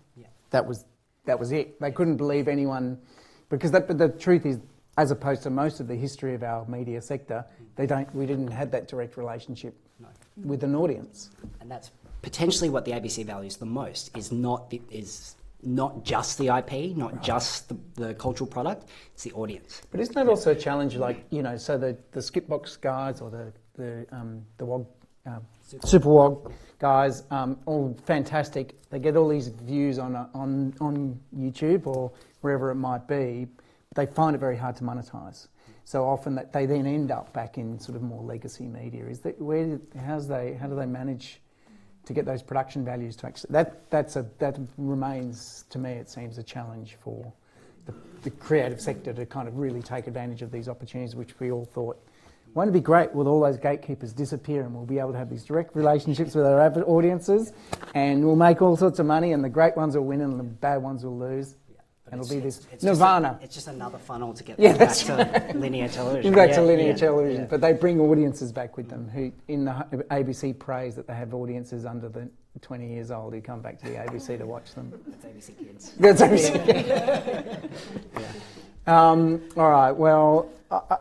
that was it. They couldn't believe anyone, because but the truth is, as opposed to most of the history of our media sector, we didn't have that direct relationship with an audience. And that's potentially what the ABC values the most, is not just the IP, not just the cultural product, it's the audience. But isn't that also a challenge, like, you know, so the Skipbox guys or the WOG, Superwog guys, all fantastic. They get all these views on YouTube or wherever it might be. They find it very hard to monetize. So often that they then end up back in sort of more legacy media. Is that how do they manage to get those production values to actually that remains, to me, it seems, a challenge for the creative sector to kind of really take advantage of these opportunities, which we all thought, won't it be great with all those gatekeepers disappear, and we'll be able to have these direct relationships with our avid audiences, and we'll make all sorts of money, and the great ones will win and the bad ones will lose. And it'll be this nirvana. It's just another funnel to get back to linear television. Back to linear television. But they bring audiences back with them, who in the ABC praise that they have audiences under the 20 years old who come back to the ABC to watch them. That's ABC Kids. That's ABC Kids. All right, well,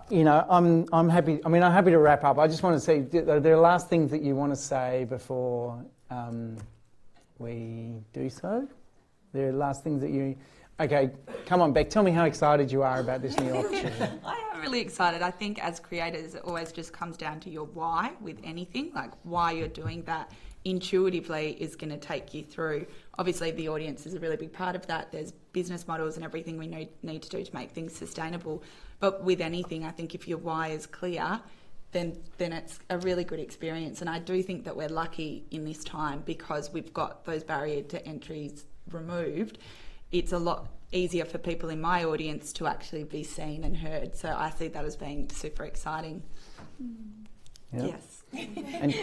you know, I'm happy. I mean, I'm happy to wrap up. I just want to say, are there last things that you want to say before we do so? There are last things that you... Okay, come on, Beck, tell me how excited you are about this new opportunity. I am really excited. I think as creators, it always just comes down to your why with anything, like why you're doing that intuitively is going to take you through. Obviously, the audience is a really big part of that. There's business models and everything we need to do to make things sustainable. But with anything, I think if your why is clear, then it's a really good experience. And I do think that we're lucky in this time because we've got those barrier to entries removed. it's a lot easier for people in my audience to actually be seen and heard. So I see that as being super exciting. Yeah. Yes. And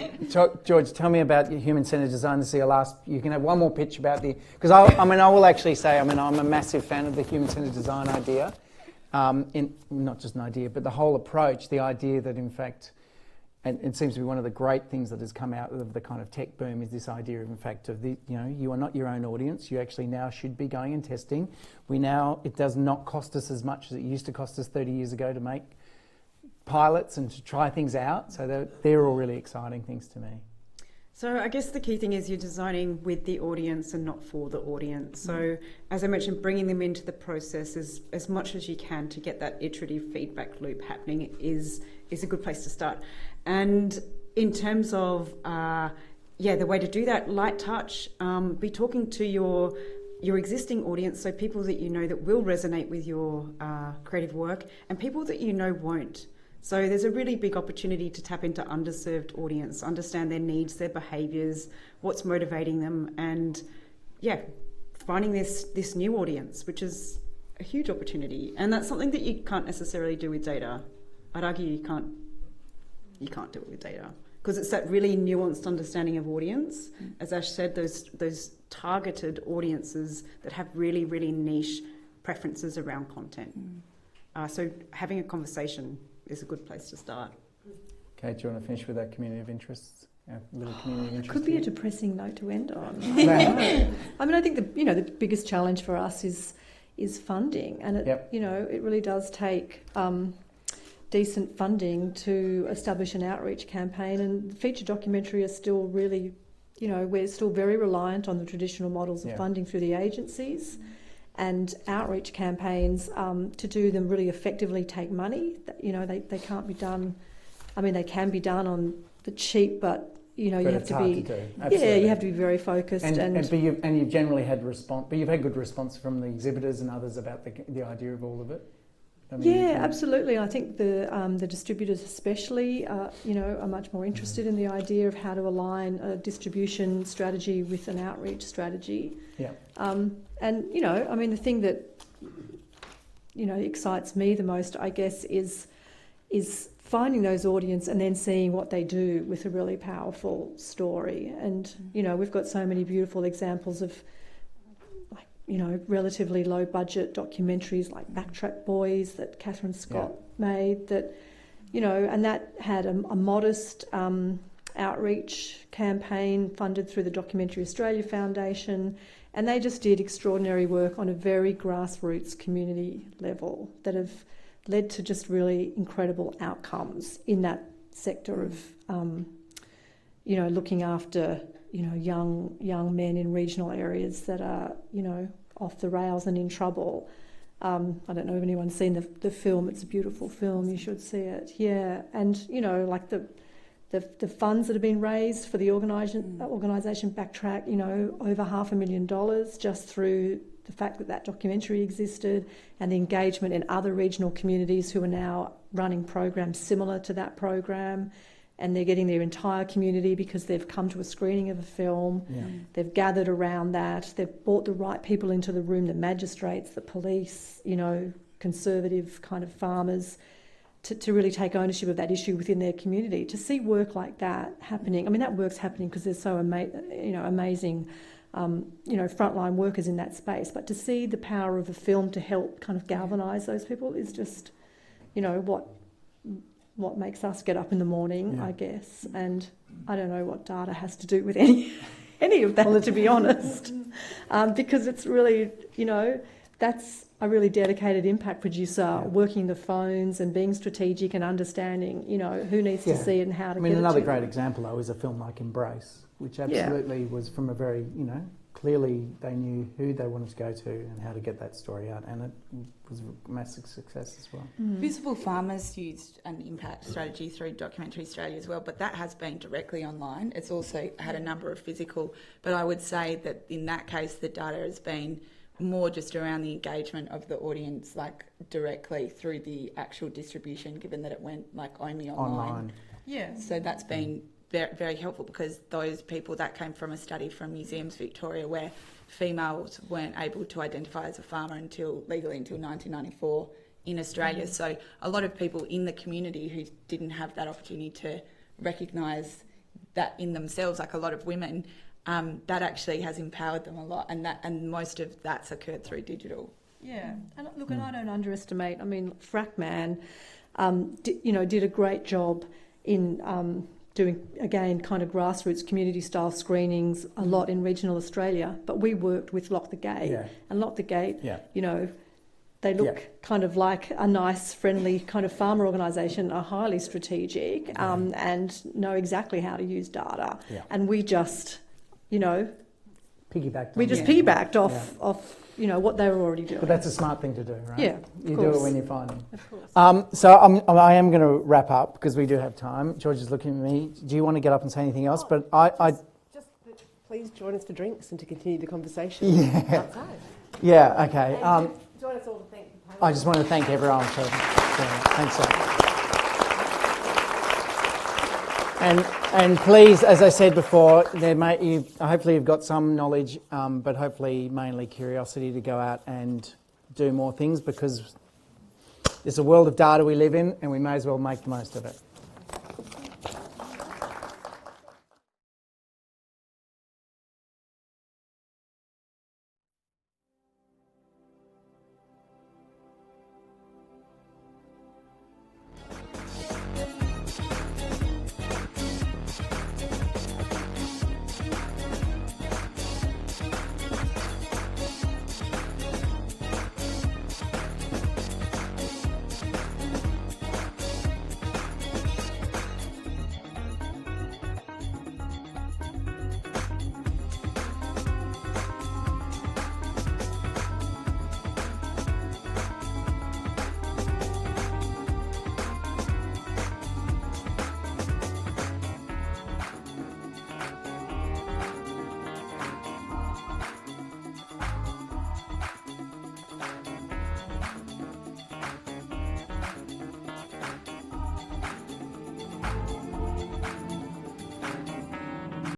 George, tell me about your human-centered design. This is your last. You can have one more pitch about because I will actually say, I'm a massive fan of the human-centered design idea. Not just an idea, but the whole approach, the idea that in fact, and it seems to be one of the great things that has come out of the kind of tech boom is this idea of, in fact, of you are not your own audience. You actually now should be going and testing. It does not cost us as much as it used to cost us 30 years ago to make pilots and to try things out. So they're all really exciting things to me. So I guess the key thing is you're designing with the audience and not for the audience. So as I mentioned, bringing them into the process as much as you can to get that iterative feedback loop happening is a good place to start. And in terms of, the way to do that, light touch, be talking to your existing audience, so people that you know that will resonate with your creative work and people that you know won't. So there's a really big opportunity to tap into underserved audience, understand their needs, their behaviours, what's motivating them, and finding this new audience, which is a huge opportunity. And that's something that you can't necessarily do with data. I'd argue you can't do it with data because it's that really nuanced understanding of audience. As Ash said, those targeted audiences that have really, really niche preferences around content. So having a conversation is a good place to start. Okay, do you want to finish with that community of interests? Little community of interest. Could be a depressing note to end on. I mean, I think the biggest challenge for us is funding, and it really does take decent funding to establish an outreach campaign. And feature documentary are still really, we're still very reliant on the traditional models of funding through the agencies. And outreach campaigns, to do them really effectively, take money. They can't be done. I mean, they can be done on the cheap, but you have to be. You have to be very focused. But you've generally had response. But you've had good response from the exhibitors and others about the idea of all of it. Absolutely. I think the distributors especially, are much more interested in the idea of how to align a distribution strategy with an outreach strategy. Yeah. The thing that excites me the most, I guess, is finding those audience and then seeing what they do with a really powerful story. And we've got so many beautiful examples of relatively low budget documentaries like Backtrack Boys that Catherine Scott made that, and that had a modest outreach campaign funded through the Documentary Australia Foundation, and they just did extraordinary work on a very grassroots community level that have led to just really incredible outcomes in that sector of, looking after young men in regional areas that are, off the rails and in trouble. I don't know if anyone's seen the film. It's a beautiful film. You should see it. Yeah, and like the funds that have been raised for the organisation Backtrack, over $500,000 just through the fact that documentary existed and the engagement in other regional communities who are now running programs similar to that program. And they're getting their entire community because they've come to a screening of a film. Yeah. They've gathered around that. They've brought the right people into the room, the magistrates, the police, conservative kind of farmers, to really take ownership of that issue within their community. To see work like that happening, I mean, that work's happening because there's so amazing, frontline workers in that space. But to see the power of a film to help kind of galvanise those people is just, what makes us get up in the morning, I guess. And I don't know what data has to do with any of that, to be honest, because it's really, that's a really dedicated impact producer working the phones and being strategic and understanding, who needs to see it and how to get it. Another great example, though, is a film like Embrace, which absolutely was from a very, clearly they knew who they wanted to go to and how to get that story out, and it was a massive success as well. Visible Farmers used an impact strategy through Documentary Australia as well, but that has been directly online. It's also had a number of physical, but I would say that in that case the data has been more just around the engagement of the audience, like directly through the actual distribution, given that it went like only online. Yeah. So that's been very, very helpful, because those people, that came from a study from Museums Victoria, where females weren't able to identify as a farmer legally until 1994 in Australia. So a lot of people in the community who didn't have that opportunity to recognise that in themselves, like a lot of women, that actually has empowered them a lot, and most of that's occurred through digital. Yeah, and look, and I don't underestimate. I mean, Frackman, did a great job in doing, again, kind of grassroots community-style screenings a lot in regional Australia. But we worked with Lock the Gate, and Lock the Gate, they look kind of like a nice, friendly kind of farmer organisation, are highly strategic, and know exactly how to use data. Yeah. And we just, piggybacked. Piggybacked off what they were already doing. But that's a smart thing to do, right? Yeah, you do it when you find them. Of course. So I am going to wrap up because we do have time. George is looking at me. Do you want to get up and say anything else? But Just please join us for drinks and to continue the conversation outside. Yeah. Okay. Join us all to thank the panel. I just want to thank everyone for thanks. And please, as I said before, hopefully you've got some knowledge, but hopefully mainly curiosity to go out and do more things, because there's a world of data we live in, and we may as well make the most of it.